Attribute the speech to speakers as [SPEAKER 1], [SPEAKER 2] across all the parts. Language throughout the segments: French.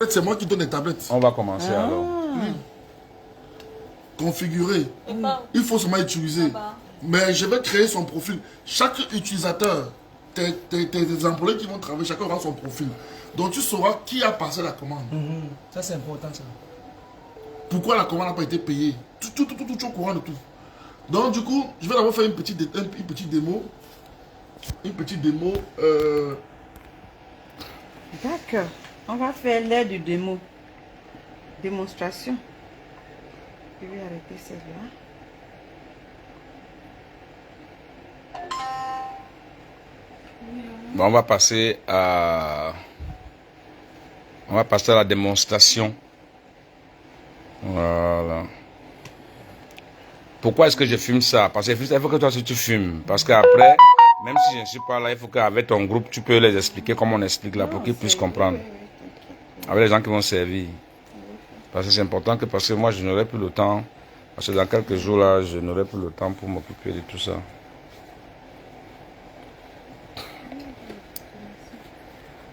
[SPEAKER 1] C'est moi qui donne les tablettes.
[SPEAKER 2] On va commencer alors.
[SPEAKER 1] Oui. Configurer. Il faut seulement utiliser. Mais je vais créer son profil. Chaque utilisateur, tes employés qui vont travailler, chacun aura son profil. Donc tu sauras qui a passé la commande.
[SPEAKER 3] Ça c'est important ça.
[SPEAKER 1] Pourquoi la commande n'a pas été payée. Tout au courant de tout. Donc du coup, je vais d'abord faire une petite démo. Une petite démo.
[SPEAKER 4] D'accord. On va faire l'aide de démo. Démonstration. Je vais arrêter celle-là.
[SPEAKER 2] Bon, on va passer à la démonstration. Voilà. Pourquoi est-ce que je filme ça? Parce qu'il faut que toi aussi tu filmes. Parce qu'après, même si je ne suis pas là, il faut qu'avec ton groupe, tu peux les expliquer comme on explique là pour qu'ils puissent comprendre. Avec les gens qui vont servir. Parce que c'est important parce que moi je n'aurai plus le temps. Parce que dans quelques jours là, je n'aurai plus le temps pour m'occuper de tout ça.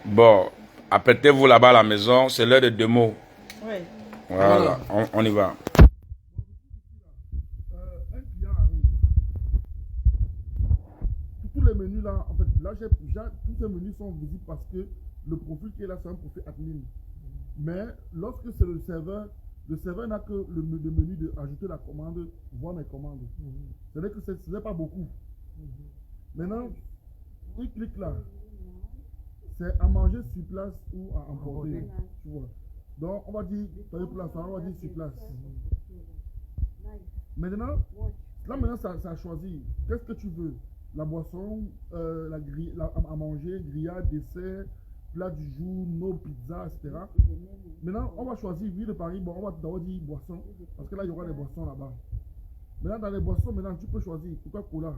[SPEAKER 2] Bon, apprêtez-vous là-bas à la maison, c'est l'heure de démo.
[SPEAKER 4] Oui.
[SPEAKER 2] Voilà, on y va.
[SPEAKER 1] Tous les menus là, en fait, là, tous ces menus sont visibles parce que le profil qui est là, c'est un profil admin. Mais lorsque c'est le serveur n'a que le menu de ajouter la commande, voir mes commandes. C'est-à-dire que ce n'est pas beaucoup. Maintenant, il clique là. C'est à manger sur place ou à emporter. Tu vois. Donc, on va dire, pour l'instant, on va dire sur place. Maintenant, ça a choisi. Qu'est-ce que tu veux? La boisson, à manger, grillade, dessert, plat du jour, nos pizzas, etc. Maintenant, on va choisir ville de Paris. Bon, on va d'abord dire boisson, parce que là, il y aura des boissons là-bas. Maintenant, dans les boissons, tu peux choisir Coca-Cola.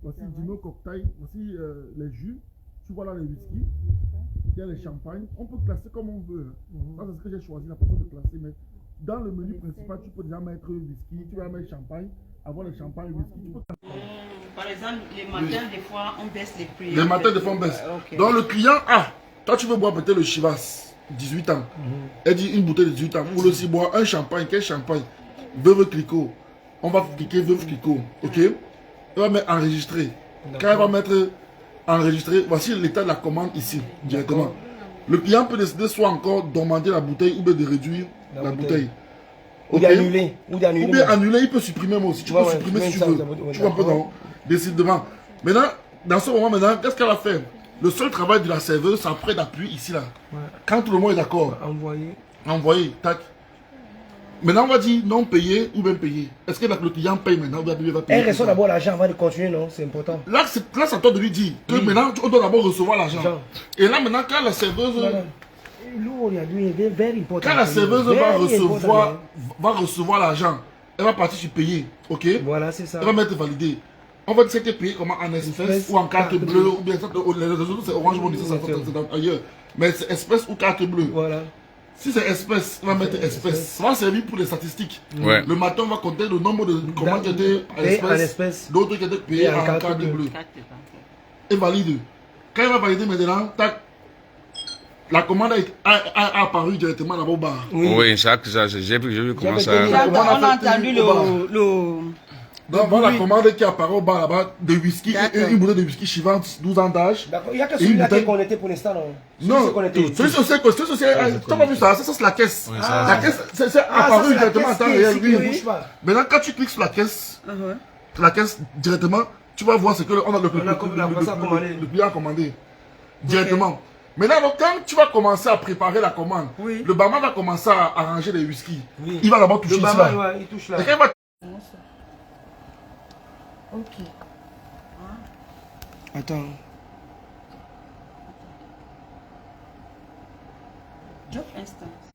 [SPEAKER 1] Voici Dino Cocktail, voici les jus. Tu vois là les whisky, il y a les champagnes. On peut classer comme on veut. Ça, c'est ce que j'ai choisi, la façon de classer. Mais dans le menu principal, tu peux déjà mettre whisky, tu vas mettre champagne. Avant le champagne, whisky, tu peux classer.
[SPEAKER 4] Par exemple, les matins, des fois, on baisse les prix.
[SPEAKER 1] Les matins, des fois, on baisse.
[SPEAKER 4] Okay.
[SPEAKER 1] Donc, le client, toi, tu veux boire peut-être le Chivas, 18 ans. Elle dit une bouteille de 18 ans. Vous voulez aussi boire un champagne. Quel champagne? Veuve Clicquot. On va cliquer Veuve Clicquot. Ok? Elle va mettre enregistrer. Quand elle va mettre enregistrer, voici l'état de la commande ici, directement. Le client peut décider soit encore d'augmenter la bouteille ou bien de réduire la bouteille.
[SPEAKER 3] Ou d'annuler. Ou
[SPEAKER 1] bien annuler, il peut supprimer moi aussi. Tu peux supprimer si tu veux. Tu vois un peu dans décidément. Maintenant, dans ce moment, qu'est-ce qu'elle a fait? Le seul travail de la serveuse, c'est après d'appuyer ici là. Quand tout le monde est d'accord. Envoyer. Tac. Maintenant, on va dire non payé ou bien payé. Est-ce que le client paye maintenant ou bien il va payer?
[SPEAKER 3] Elle reçoit d'abord l'argent avant de continuer, non? C'est important.
[SPEAKER 1] Là, c'est à toi de lui dire que maintenant, on doit d'abord recevoir l'argent. Et là, maintenant, quand la serveuse... Quand la serveuse va recevoir l'argent, elle va partir sur payer. Ok?
[SPEAKER 3] Voilà, c'est ça.
[SPEAKER 1] Elle va mettre validé. On va dire que c'était payé comment en espèces ou en carte bleue ou bien ça, les autres c'est orange, c'est ailleurs. Mais c'est espèce ou carte bleue.
[SPEAKER 3] Voilà.
[SPEAKER 1] Si c'est espèce, on va mettre espèce. Ça va servir pour les statistiques.
[SPEAKER 2] Ouais.
[SPEAKER 1] Le matin, on va compter le nombre de commandes qui étaient en espèce, d'autres qui étaient payées en carte bleue. Et valide. Quand il va valider maintenant, tac, la commande a apparu directement là-bas au bar.
[SPEAKER 2] Oui, ça, j'ai vu comment ça.
[SPEAKER 4] On a entendu
[SPEAKER 1] Donc, voilà la commande qui apparaît au bar là-bas de whisky, une bouteille de whisky Chivas, 12 ans d'âge.
[SPEAKER 3] D'accord, il n'y a que celui-là qui est connecté pour l'instant, non?
[SPEAKER 1] Non, celui-ci, tu n'as pas vu ça, ça c'est la caisse. La caisse, c'est apparu directement en temps réel, oui. Maintenant, quand tu cliques sur la caisse directement, tu vas voir ce que le client a commandé. Directement. Maintenant, donc, quand tu vas commencer à préparer la commande, le barman va commencer à arranger les whisky. Il va d'abord toucher ici là.
[SPEAKER 3] Il touche là.
[SPEAKER 4] Ok.
[SPEAKER 3] Attends.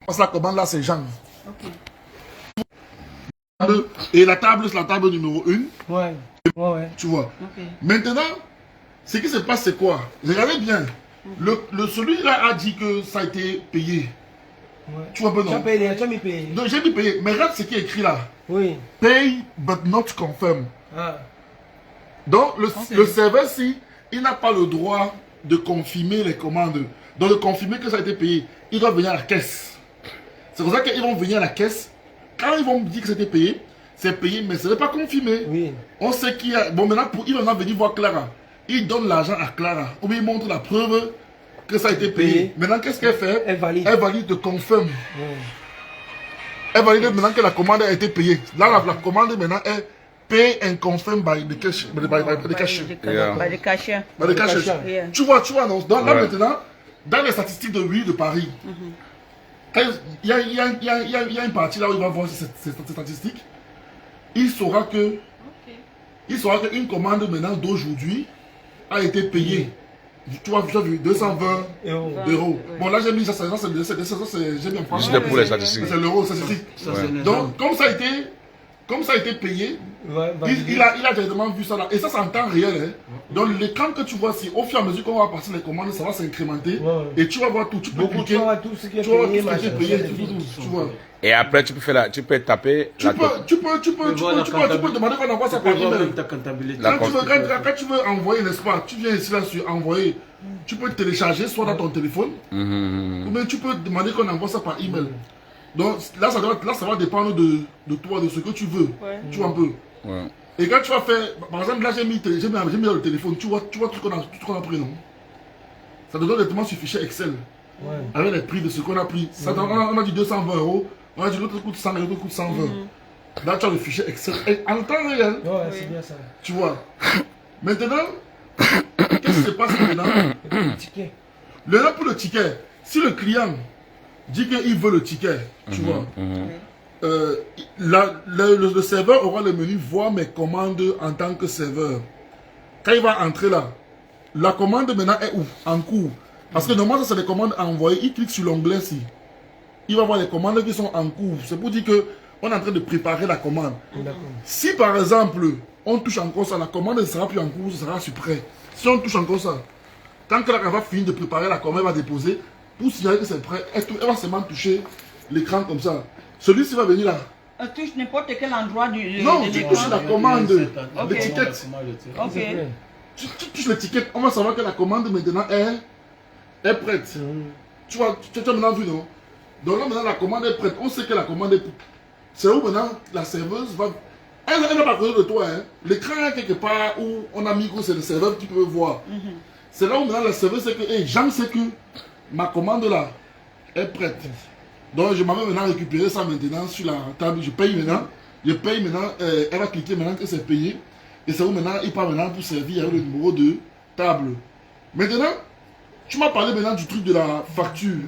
[SPEAKER 1] Parce que la commande là, c'est Jean.
[SPEAKER 4] Ok.
[SPEAKER 1] Et la table, c'est la table numéro 1.
[SPEAKER 3] Ouais.
[SPEAKER 1] Tu vois.
[SPEAKER 4] Ok.
[SPEAKER 1] Maintenant, ce qui se passe, c'est quoi? Regardez bien. Celui-là a dit que ça a été payé. Tu vois un peu, non?
[SPEAKER 3] Tu as mis payé.
[SPEAKER 1] Donc, j'ai mis payé. Mais regarde ce qui est écrit là.
[SPEAKER 3] Oui.
[SPEAKER 1] Pay but not confirm. Donc, le serveur, si il n'a pas le droit de confirmer les commandes. Donc, de confirmer que ça a été payé, ils doivent venir à la caisse. C'est pour ça qu'ils vont venir à la caisse. Quand ils vont dire que c'était payé, c'est payé, mais ce n'est pas confirmé.
[SPEAKER 3] Oui.
[SPEAKER 1] On sait qu'il y a... Bon, maintenant, ils vont venir voir Clara. Ils donnent l'argent à Clara. Ou bien ils montrent la preuve que ça a été payé. Maintenant, qu'est-ce qu'elle fait?
[SPEAKER 3] Elle valide.
[SPEAKER 1] Elle valide de confirme. Elle valide maintenant que la commande a été payée. Là, la commande maintenant est pay and confirm by the cash. By the cashier.
[SPEAKER 4] By the cashier.
[SPEAKER 1] By the cashier.
[SPEAKER 4] Yeah.
[SPEAKER 1] Tu vois, non? Donc, là,
[SPEAKER 2] Ouais.
[SPEAKER 1] maintenant, dans les statistiques de Ville de Paris, quand il y a une partie là où il va voir ces statistiques, il saura que qu'une commande maintenant d'aujourd'hui a été payée. Tu vois, j'ai vu 220 euros. Bon, là, j'ai mis ça, j'ai bien pris.
[SPEAKER 2] Juste pour les statistiques.
[SPEAKER 1] C'est l'euro, statistique. Donc, comme ça a été payé, il a directement vu ça là. Et ça, c'est en temps réel. Hein. Donc, l'écran que tu vois, si au fur et à mesure qu'on va passer les commandes, ça va s'incrémenter. Et tu vas voir tout. Tu peux cliquer.
[SPEAKER 3] Tu vas voir tout ce qui est
[SPEAKER 1] Tu vois
[SPEAKER 3] payé,
[SPEAKER 1] tout ce qui est
[SPEAKER 3] machin.
[SPEAKER 1] payé. Tu vois.
[SPEAKER 2] Et après, tu peux taper
[SPEAKER 1] Tu peux demander qu'on envoie ça par email. Quand tu veux envoyer, n'est-ce pas, tu viens ici là sur envoyer. Tu peux télécharger soit dans ton téléphone, ou bien tu peux demander qu'on envoie ça par email. Donc là, ça va dépendre de toi, de ce que tu veux. Tu vois un peu.
[SPEAKER 2] Ouais.
[SPEAKER 1] Et quand tu vas faire, par exemple, là j'ai mis dans le téléphone, tu vois tout ce qu'on a pris, non? Ça te donne directement sur fichier Excel. Avec les prix de ce qu'on a pris. Ça, on a dit 220 euros. On a dit l'autre coûte 100 et l'autre coûte 120. Là, tu as le fichier Excel. Et en temps réel,
[SPEAKER 3] C'est bien ça.
[SPEAKER 1] tu vois. Maintenant, qu'est-ce qui se passe maintenant?
[SPEAKER 3] Ticket.
[SPEAKER 1] Maintenant, pour le ticket, si le client dit qu'il veut le ticket, tu vois, le serveur aura le menu voir mes commandes en tant que serveur. Quand il va entrer là, la commande maintenant est où? En cours. Parce que normalement, ça c'est des commandes à envoyer. Il clique sur l'onglet ici. Il va voir les commandes qui sont en cours. C'est pour dire qu'on est en train de préparer la commande. Si par exemple, on touche encore ça, la commande ne sera plus en cours, ce sera sur prêt. Si on touche encore ça, tant que la va finir de préparer la commande, elle va déposer, pour signaler que c'est prêt, elle va seulement toucher l'écran comme ça. Celui-ci va venir là.
[SPEAKER 4] Touche n'importe quel endroit du.
[SPEAKER 1] Non, tu touches la commande, l'étiquette.
[SPEAKER 4] Ok.
[SPEAKER 1] Tu touches l'étiquette, on va savoir que la commande maintenant est prête. Tu vois, tu as maintenant vu, non? Donc là, maintenant, la commande est prête. On sait que la commande est prête. C'est où maintenant la serveuse va... Elle n'est pas à côté de toi. Hein. L'écran est quelque part où on a mis que c'est le serveur qui peut voir. C'est là où maintenant la serveuse sait que, hey, Jean sait que ma commande là est prête. Donc je m'avais maintenant récupéré ça maintenant sur la table. Je paye maintenant. Elle va cliquer maintenant que c'est payé. Et c'est où maintenant il part maintenant pour servir avec le numéro de table. Maintenant, tu m'as parlé maintenant du truc de la facture.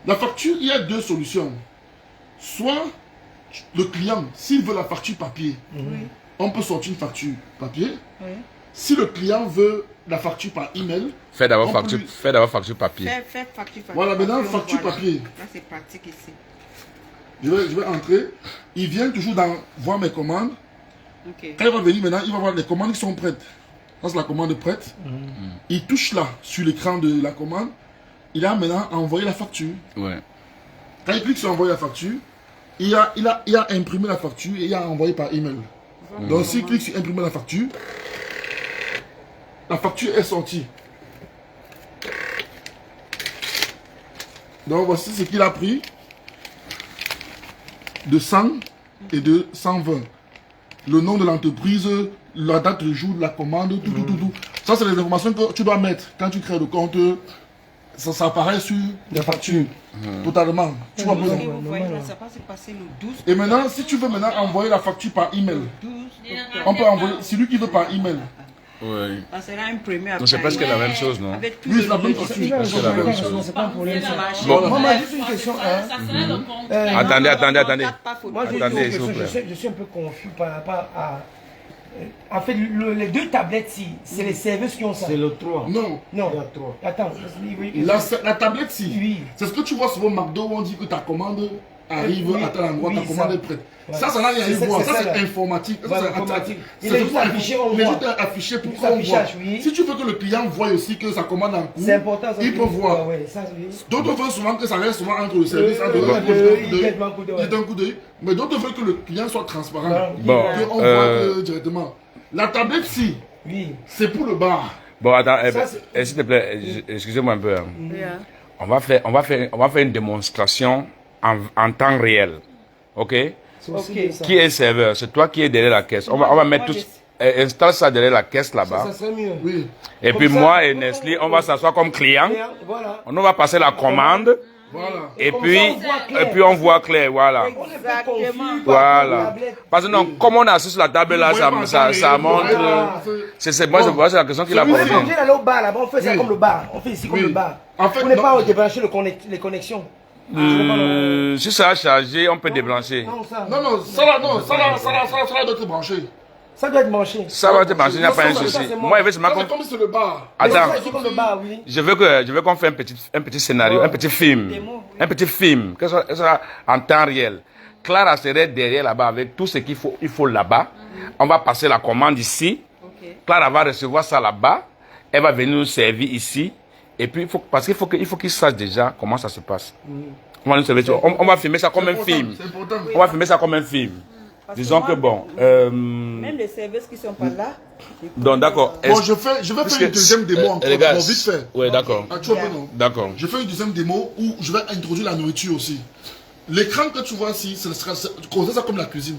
[SPEAKER 1] La facture, il y a deux solutions. Soit le client, s'il veut la facture papier, on peut sortir une facture papier. Si le client veut la facture par email,
[SPEAKER 2] fais d'abord facture papier.
[SPEAKER 4] Fais facture papier.
[SPEAKER 1] Voilà, maintenant facture papier.
[SPEAKER 4] Là, c'est pratique ici.
[SPEAKER 1] Je vais entrer. Il vient toujours dans voir mes commandes.
[SPEAKER 4] Ok.
[SPEAKER 1] Quand il va venir maintenant, il va voir les commandes qui sont prêtes. Ça, c'est la commande prête. Il touche là, sur l'écran de la commande. Il a maintenant envoyé la facture.
[SPEAKER 2] Ouais.
[SPEAKER 1] Quand il clique sur envoyer la facture, il a imprimé la facture et il a envoyé par email. Donc s'il clique sur imprimer la facture est sortie. Donc voici ce qu'il a pris de 100 et de 120. Le nom de l'entreprise, la date, le jour de la commande, tout. Ça, c'est les informations que tu dois mettre quand tu crées le compte. Ça apparaît sur la facture. Totalement. Tu vois,
[SPEAKER 4] Vous voyez, là, ça va se passer le 12.
[SPEAKER 1] et maintenant, si tu veux maintenant envoyer la facture par email,
[SPEAKER 4] 12
[SPEAKER 1] on peut envoyer, celui qui veut par email.
[SPEAKER 2] Oui.
[SPEAKER 4] Ça sera imprimé.
[SPEAKER 2] Donc c'est presque la même chose, non?
[SPEAKER 4] Avec tout
[SPEAKER 1] Oui, c'est la même
[SPEAKER 4] logique.
[SPEAKER 1] facture.
[SPEAKER 2] C'est la même chose.
[SPEAKER 3] C'est pas un problème. ça.
[SPEAKER 2] Bon.
[SPEAKER 3] Maman, juste une question.
[SPEAKER 2] Attendez.
[SPEAKER 3] Moi,
[SPEAKER 2] Attendez, s'il vous plaît.
[SPEAKER 3] je suis un peu confus par rapport à. En fait, les deux tablettes-ci, c'est les services qui ont ça.
[SPEAKER 5] C'est le 3.
[SPEAKER 1] Non.
[SPEAKER 3] Non.
[SPEAKER 5] Il y a 3.
[SPEAKER 3] Attends.
[SPEAKER 1] La tablette, si.
[SPEAKER 3] Oui.
[SPEAKER 1] C'est ce que tu vois sur le McDo où on dit que ta commande arrive
[SPEAKER 3] Oui,
[SPEAKER 1] à tel endroit,
[SPEAKER 3] oui,
[SPEAKER 1] ta commande
[SPEAKER 3] ça.
[SPEAKER 1] est prête.
[SPEAKER 3] Ouais.
[SPEAKER 1] Ça n'a rien à
[SPEAKER 3] C'est
[SPEAKER 1] voir.
[SPEAKER 3] ça,
[SPEAKER 1] Ça, c'est
[SPEAKER 3] là.
[SPEAKER 1] informatique. Ça,
[SPEAKER 3] Voilà,
[SPEAKER 1] c'est
[SPEAKER 3] informatique. Il
[SPEAKER 1] c'est
[SPEAKER 3] est juste affiché, on
[SPEAKER 1] il est
[SPEAKER 3] voit.
[SPEAKER 1] juste affiché pour
[SPEAKER 3] Juste
[SPEAKER 1] qu'on voit.
[SPEAKER 3] affichage, oui.
[SPEAKER 1] Si tu veux que le client voie aussi que sa commande en cours,
[SPEAKER 3] C'est important. Ça,
[SPEAKER 1] il peut voir.
[SPEAKER 3] Ouais, ça, oui.
[SPEAKER 1] D'autres veulent souvent que ça reste souvent entre le service, entre
[SPEAKER 3] il jette un coup d'œil.
[SPEAKER 1] il jette un coup d'œil. Mais d'autres veulent que le client soit transparent.
[SPEAKER 3] Voilà.
[SPEAKER 2] Bon,
[SPEAKER 1] Qu'on voit directement. La tablette, si,
[SPEAKER 3] Oui.
[SPEAKER 1] c'est pour le bar.
[SPEAKER 2] Bon, attends,
[SPEAKER 3] Ça, c'est-
[SPEAKER 2] s'il te plaît, excusez-moi un peu. Hein.
[SPEAKER 4] Yeah.
[SPEAKER 2] On va faire une démonstration en temps réel. Ok?
[SPEAKER 3] C'est aussi
[SPEAKER 4] Ok.
[SPEAKER 3] bien ça.
[SPEAKER 2] Qui est le serveur? C'est toi qui es derrière la caisse. On va mettre
[SPEAKER 4] moi,
[SPEAKER 2] tous. Installe ça derrière la caisse là-bas.
[SPEAKER 3] Ça serait mieux.
[SPEAKER 1] Oui.
[SPEAKER 2] Et
[SPEAKER 3] Comme
[SPEAKER 2] puis
[SPEAKER 3] ça,
[SPEAKER 2] moi et Nestlé, on va s'asseoir comme client.
[SPEAKER 3] Voilà.
[SPEAKER 2] On va passer la commande.
[SPEAKER 1] Voilà.
[SPEAKER 2] Et
[SPEAKER 3] Comme
[SPEAKER 2] puis,
[SPEAKER 3] ça, on voit clair.
[SPEAKER 2] et puis on voit clair, voilà.
[SPEAKER 3] On n'est pas confus par rapport aux
[SPEAKER 2] Voilà.
[SPEAKER 3] tablettes.
[SPEAKER 2] Parce que non, comme on est assis sur la table là, ça montre. Moi, c'est la question qu'il a
[SPEAKER 3] On n'est pas
[SPEAKER 2] posée.
[SPEAKER 3] obligé d'aller au bar là-bas, on fait ça
[SPEAKER 1] Oui.
[SPEAKER 3] comme le bar. On fait ici comme
[SPEAKER 1] Oui.
[SPEAKER 3] le bar.
[SPEAKER 1] En fait,
[SPEAKER 3] On n'est
[SPEAKER 1] non.
[SPEAKER 3] pas débrancher les connexions.
[SPEAKER 2] Si ça a chargé, on peut débrancher.
[SPEAKER 3] Non, ça.
[SPEAKER 1] Non, non, ça là, non, ça là doit être branché.
[SPEAKER 3] Ça doit être branché.
[SPEAKER 2] Ça va être branché, il n'y a pas un
[SPEAKER 3] Ça,
[SPEAKER 2] souci.
[SPEAKER 3] c'est
[SPEAKER 2] Moi, il veut
[SPEAKER 1] Ça,
[SPEAKER 2] seulement
[SPEAKER 1] c'est comme sur le bar.
[SPEAKER 2] Attends.
[SPEAKER 3] Mais c'est comme le bar, oui.
[SPEAKER 2] Je veux qu'on fasse un petit scénario, un petit film.
[SPEAKER 4] Démo, oui.
[SPEAKER 2] Un petit film, que ça soit en temps réel. Clara serait derrière là-bas avec tout ce qu'il faut là-bas. On va passer la commande ici.
[SPEAKER 4] Ok.
[SPEAKER 2] Clara va recevoir ça là-bas. Elle va venir nous servir ici. Et puis, parce qu'il faut qu'il sache déjà comment ça se passe. On va nous servir, on va filmer ça comme un film.
[SPEAKER 1] C'est important.
[SPEAKER 2] On va filmer ça comme un film.
[SPEAKER 4] Parce
[SPEAKER 2] Disons
[SPEAKER 4] moi,
[SPEAKER 2] que bon.
[SPEAKER 4] Même les serveuses qui sont pas là.
[SPEAKER 2] Donc d'accord.
[SPEAKER 1] Bon, je vais faire une deuxième démo encore.
[SPEAKER 2] Les gars,
[SPEAKER 1] Bon, vite fait.
[SPEAKER 2] ouais, d'accord.
[SPEAKER 1] Ah, tu vois, non?
[SPEAKER 2] D'accord.
[SPEAKER 1] Je fais une deuxième démo où je vais introduire la nourriture aussi. L'écran que tu vois ici, considère ça comme la cuisine.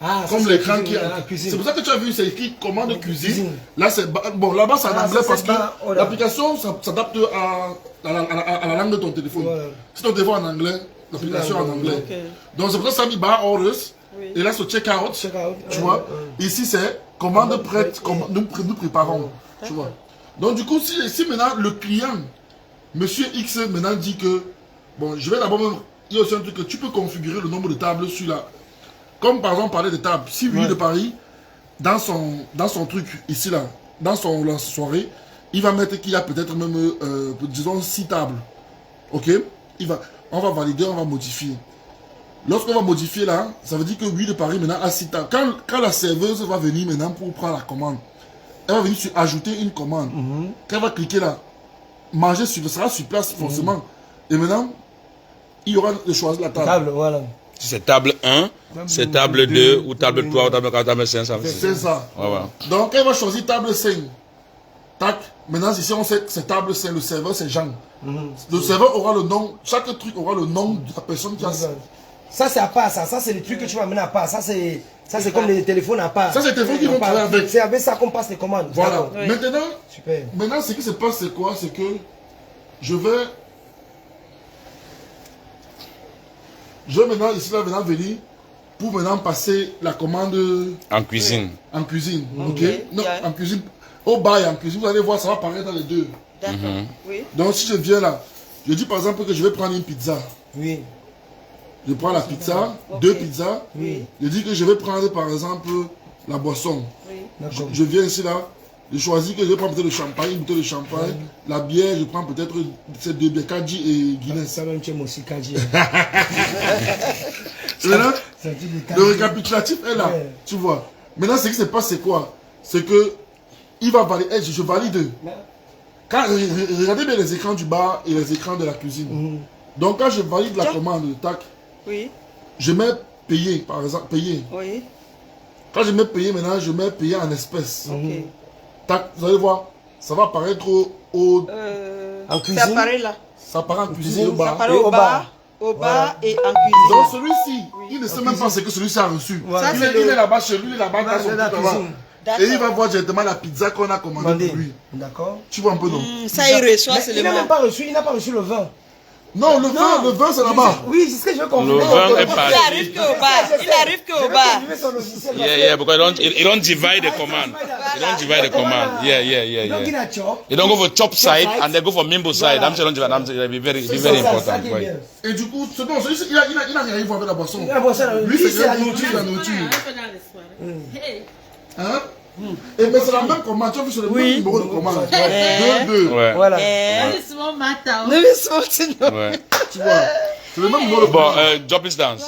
[SPEAKER 3] Ah, ça,
[SPEAKER 1] Comme
[SPEAKER 3] c'est
[SPEAKER 1] l'écran
[SPEAKER 3] la
[SPEAKER 1] qui est.
[SPEAKER 3] cuisine.
[SPEAKER 1] C'est pour ça que tu as vu, c'est écrit commande cuisine.
[SPEAKER 3] Cuisine.
[SPEAKER 1] Là, c'est. Bon, là-bas, c'est en
[SPEAKER 3] Ah,
[SPEAKER 1] anglais
[SPEAKER 3] ça,
[SPEAKER 1] parce
[SPEAKER 3] c'est
[SPEAKER 1] que
[SPEAKER 3] pas- oh là.
[SPEAKER 1] l'application s'adapte à la langue de ton téléphone.
[SPEAKER 3] Voilà.
[SPEAKER 1] Si ton téléphone est en anglais, l'application est en anglais.
[SPEAKER 4] Ok.
[SPEAKER 1] Donc, c'est pour ça que ça dit bar orders.
[SPEAKER 4] Oui.
[SPEAKER 1] Et là, c'est check-out.
[SPEAKER 3] Check-out.
[SPEAKER 1] Tu vois. Ici, c'est commande prête. Nous préparons. Tu vois. Donc, du coup, si maintenant le client, monsieur X, maintenant dit que. Bon, je vais d'abord même. Il y a aussi un truc que tu peux configurer le nombre de tables sur la. Comme par exemple, parler de tables. Si Willy de Paris, dans son truc, ici là, dans la soirée, il va mettre qu'il y a peut-être même, disons, 6 tables. Ok? On va valider, on va modifier. Lorsqu'on va modifier là, ça veut dire que Willy de Paris maintenant a 6 tables. Quand la serveuse va venir maintenant pour prendre la commande, elle va venir sur ajouter une commande. Quand elle va cliquer là, manger sera sur place forcément. Et maintenant, il y aura le choix de la table.
[SPEAKER 3] Table, voilà.
[SPEAKER 2] Si c'est table 1, c'est table 2, ou table 3, ou table 4, table 5, ça
[SPEAKER 1] C'est ça.
[SPEAKER 2] Voilà.
[SPEAKER 1] Donc, elle va choisir table 5. Tac. Maintenant, ici, on sait que c'est table 5. Le serveur, c'est Jean. Le serveur aura le nom. Chaque truc aura le nom de la personne qui a.
[SPEAKER 3] Ça, c'est à part, ça. Ça, c'est les trucs que tu vas mener à part. Ça, c'est comme les téléphones à part.
[SPEAKER 1] Ça, c'est les téléphones qui vont travailler avec.
[SPEAKER 3] C'est avec ça qu'on passe les commandes.
[SPEAKER 1] Voilà.
[SPEAKER 3] D'accord.
[SPEAKER 4] Oui.
[SPEAKER 3] Super.
[SPEAKER 1] Maintenant, ce qui se passe, c'est quoi? C'est que je vais maintenant, ici, là, maintenant venir pour maintenant passer la commande
[SPEAKER 2] En cuisine.
[SPEAKER 1] en cuisine. Ok? Non,
[SPEAKER 4] Yeah.
[SPEAKER 1] en cuisine. Au bar et en cuisine, vous allez voir, ça va apparaître dans les deux.
[SPEAKER 4] D'accord. Oui.
[SPEAKER 1] Donc, si je viens là, je dis par exemple que je vais prendre une pizza.
[SPEAKER 3] Oui.
[SPEAKER 1] Je prends la pizza,
[SPEAKER 4] Ok.
[SPEAKER 1] 2 pizzas.
[SPEAKER 3] Oui.
[SPEAKER 1] Je dis que je vais prendre par exemple la boisson.
[SPEAKER 4] Oui.
[SPEAKER 3] D'accord.
[SPEAKER 1] Je viens ici là, je choisis que je vais prendre peut-être le champagne, une bouteille de champagne. La bière, je prends peut-être ces deux bières, Kadji et Guinness.
[SPEAKER 3] Ça même, tu aimes aussi Kadji.
[SPEAKER 1] Maintenant,
[SPEAKER 3] Ça dit des
[SPEAKER 1] le
[SPEAKER 3] Kadji.
[SPEAKER 1] récapitulatif est là,
[SPEAKER 3] Ouais.
[SPEAKER 1] tu vois. Maintenant, ce qui se passe, c'est quoi? C'est que il va valider, je valide. Regardez bien les écrans du bar et les écrans de la cuisine. Donc, quand je valide la commande, tac,
[SPEAKER 4] Oui.
[SPEAKER 1] je mets payer, par exemple, payer.
[SPEAKER 4] Oui.
[SPEAKER 1] Quand je mets payer maintenant, je mets payer en espèces.
[SPEAKER 4] Ok.
[SPEAKER 1] Tac, vous allez voir, ça va apparaître au
[SPEAKER 3] En
[SPEAKER 4] Ça
[SPEAKER 3] cuisine.
[SPEAKER 4] apparaît là.
[SPEAKER 1] ça apparaît en cuisine
[SPEAKER 3] cuisine,
[SPEAKER 1] au
[SPEAKER 4] Ça
[SPEAKER 1] bar.
[SPEAKER 4] apparaît
[SPEAKER 3] Et
[SPEAKER 4] au
[SPEAKER 3] au
[SPEAKER 4] bar.
[SPEAKER 3] bar.
[SPEAKER 4] Au bar et en
[SPEAKER 1] Donc
[SPEAKER 4] cuisine.
[SPEAKER 1] celui-ci, il ne sait même pas ce que celui-ci a reçu.
[SPEAKER 3] Voilà.
[SPEAKER 1] Il est là-bas chez lui, il est là-bas dans son
[SPEAKER 3] C'est la
[SPEAKER 1] truc là-bas.
[SPEAKER 3] cuisine.
[SPEAKER 1] Et il va voir directement la pizza qu'on a commandée
[SPEAKER 3] Demandez.
[SPEAKER 1] pour lui.
[SPEAKER 3] D'accord.
[SPEAKER 1] Tu vois un peu, non?
[SPEAKER 4] Ça, il reçoit
[SPEAKER 3] Mais il n'a
[SPEAKER 4] seulement.
[SPEAKER 3] même pas reçu, il n'a pas reçu le vin.
[SPEAKER 1] Non, le vin, c'est là-bas.
[SPEAKER 3] Oui, c'est ce que je comprends.
[SPEAKER 2] Le vin est
[SPEAKER 4] Il
[SPEAKER 2] parti.
[SPEAKER 4] arrive qu'au bar. Il arrive qu'au bar.
[SPEAKER 2] Yeah, because you don't divide the command. You don't divide the command. Yeah.
[SPEAKER 3] Donc il a chop.
[SPEAKER 2] You don't go for chop side and then go for mimbo side. I'm sure don't divide. Be very important. Right.
[SPEAKER 1] Et du coup, c'est bon, celui-ci, il a rien à voir avec la boisson.
[SPEAKER 3] La boisson,
[SPEAKER 1] Lui,
[SPEAKER 3] lui,
[SPEAKER 1] c'est la nourriture, la nourriture. Hein? Et mais c'est la même commande, tu as vu sur le même numéro de commande. 2.
[SPEAKER 2] Ouais.
[SPEAKER 3] Voilà.
[SPEAKER 4] Nous
[SPEAKER 2] Ouais.
[SPEAKER 1] Tu vois? C'est le même numéro de
[SPEAKER 2] Bon,
[SPEAKER 1] commande.
[SPEAKER 2] Job is dance.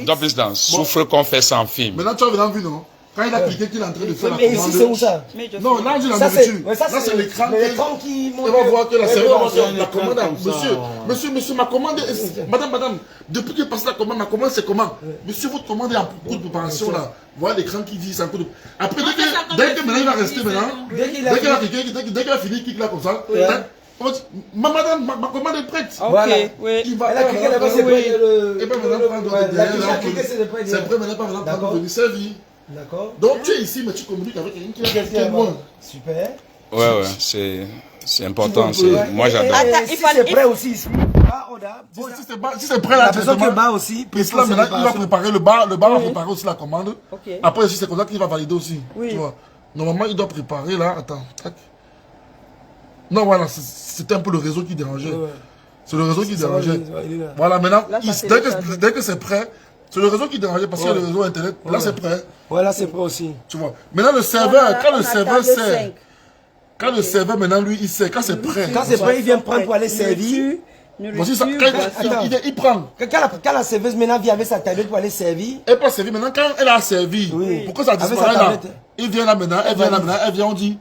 [SPEAKER 2] Job is dance. Souffre qu'on fait sans film.
[SPEAKER 1] Maintenant, tu as vraiment vu, non? Quand il a cliqué qu'il est en train de faire la
[SPEAKER 3] Mais ici, c'est où
[SPEAKER 1] commande.
[SPEAKER 3] ça?
[SPEAKER 1] Non, là, j'ai la
[SPEAKER 3] Ça, c'est
[SPEAKER 1] nourriture.
[SPEAKER 3] ouais, ça,
[SPEAKER 1] Là, c'est l'écran.
[SPEAKER 3] l'écran qui
[SPEAKER 1] On va voir que la serveuse
[SPEAKER 5] c'est un
[SPEAKER 1] la
[SPEAKER 5] écran
[SPEAKER 1] commande.
[SPEAKER 5] comme ça.
[SPEAKER 1] Monsieur, ma commande est... Madame, depuis que passe la commande, ma commande c'est comment? Monsieur, votre commande est en cours de préparation là. Voilà l'écran qui dit c'est en cours de... Après, dès que maintenant il va rester maintenant, dès qu'il a fini, il clique là comme ça. Madame, ma commande est prête.
[SPEAKER 4] Ok,
[SPEAKER 3] Voilà.
[SPEAKER 4] oui.
[SPEAKER 1] Il va...
[SPEAKER 3] Elle a cliqué là-bas, c'est prêt.
[SPEAKER 1] Et bien maintenant, c'est prêt maintenant, par exemple, pour venir servir.
[SPEAKER 3] D'accord.
[SPEAKER 1] Donc tu es ici, mais tu communiques avec quelqu'un qui est loin.
[SPEAKER 3] Super.
[SPEAKER 2] Ouais, c'est important. Moi, j'adore.
[SPEAKER 4] Attends,
[SPEAKER 3] Si c'est prêt aussi ici.
[SPEAKER 1] Si c'est prêt là,
[SPEAKER 3] La personne qui est bas aussi.
[SPEAKER 1] Islam, maintenant, il va préparer le bar va préparer aussi la commande.
[SPEAKER 4] Ok.
[SPEAKER 1] Après, si c'est comme ça qu'il va valider aussi.
[SPEAKER 4] Oui.
[SPEAKER 1] Tu vois. Normalement, il doit préparer là. Attends, tac. Non, voilà, c'était un peu le réseau qui dérangeait.
[SPEAKER 3] Ouais.
[SPEAKER 1] C'est le réseau qui dérangeait.
[SPEAKER 3] Il est là.
[SPEAKER 1] Voilà, maintenant,
[SPEAKER 4] Là, ça
[SPEAKER 1] dès que c'est prêt, c'est le réseau qui dérangeait parce que le réseau internet, là c'est prêt.
[SPEAKER 3] Voilà, c'est prêt aussi.
[SPEAKER 1] Tu vois. Maintenant, le serveur, quand le serveur sert,
[SPEAKER 4] 5.
[SPEAKER 1] quand le serveur maintenant lui il sert, quand c'est prêt.
[SPEAKER 3] Quand c'est prêt, il vient prendre pour aller servir.
[SPEAKER 1] Voici ça, il prend.
[SPEAKER 3] Quand la serveuse maintenant vient avec sa tablette pour aller servir.
[SPEAKER 1] Elle peut servir maintenant quand elle a servi.
[SPEAKER 3] Oui.
[SPEAKER 1] Pourquoi ça
[SPEAKER 3] Avec
[SPEAKER 1] disparaît
[SPEAKER 3] sa
[SPEAKER 1] là?
[SPEAKER 3] tablette.
[SPEAKER 1] Il vient là maintenant, elle vient, on dit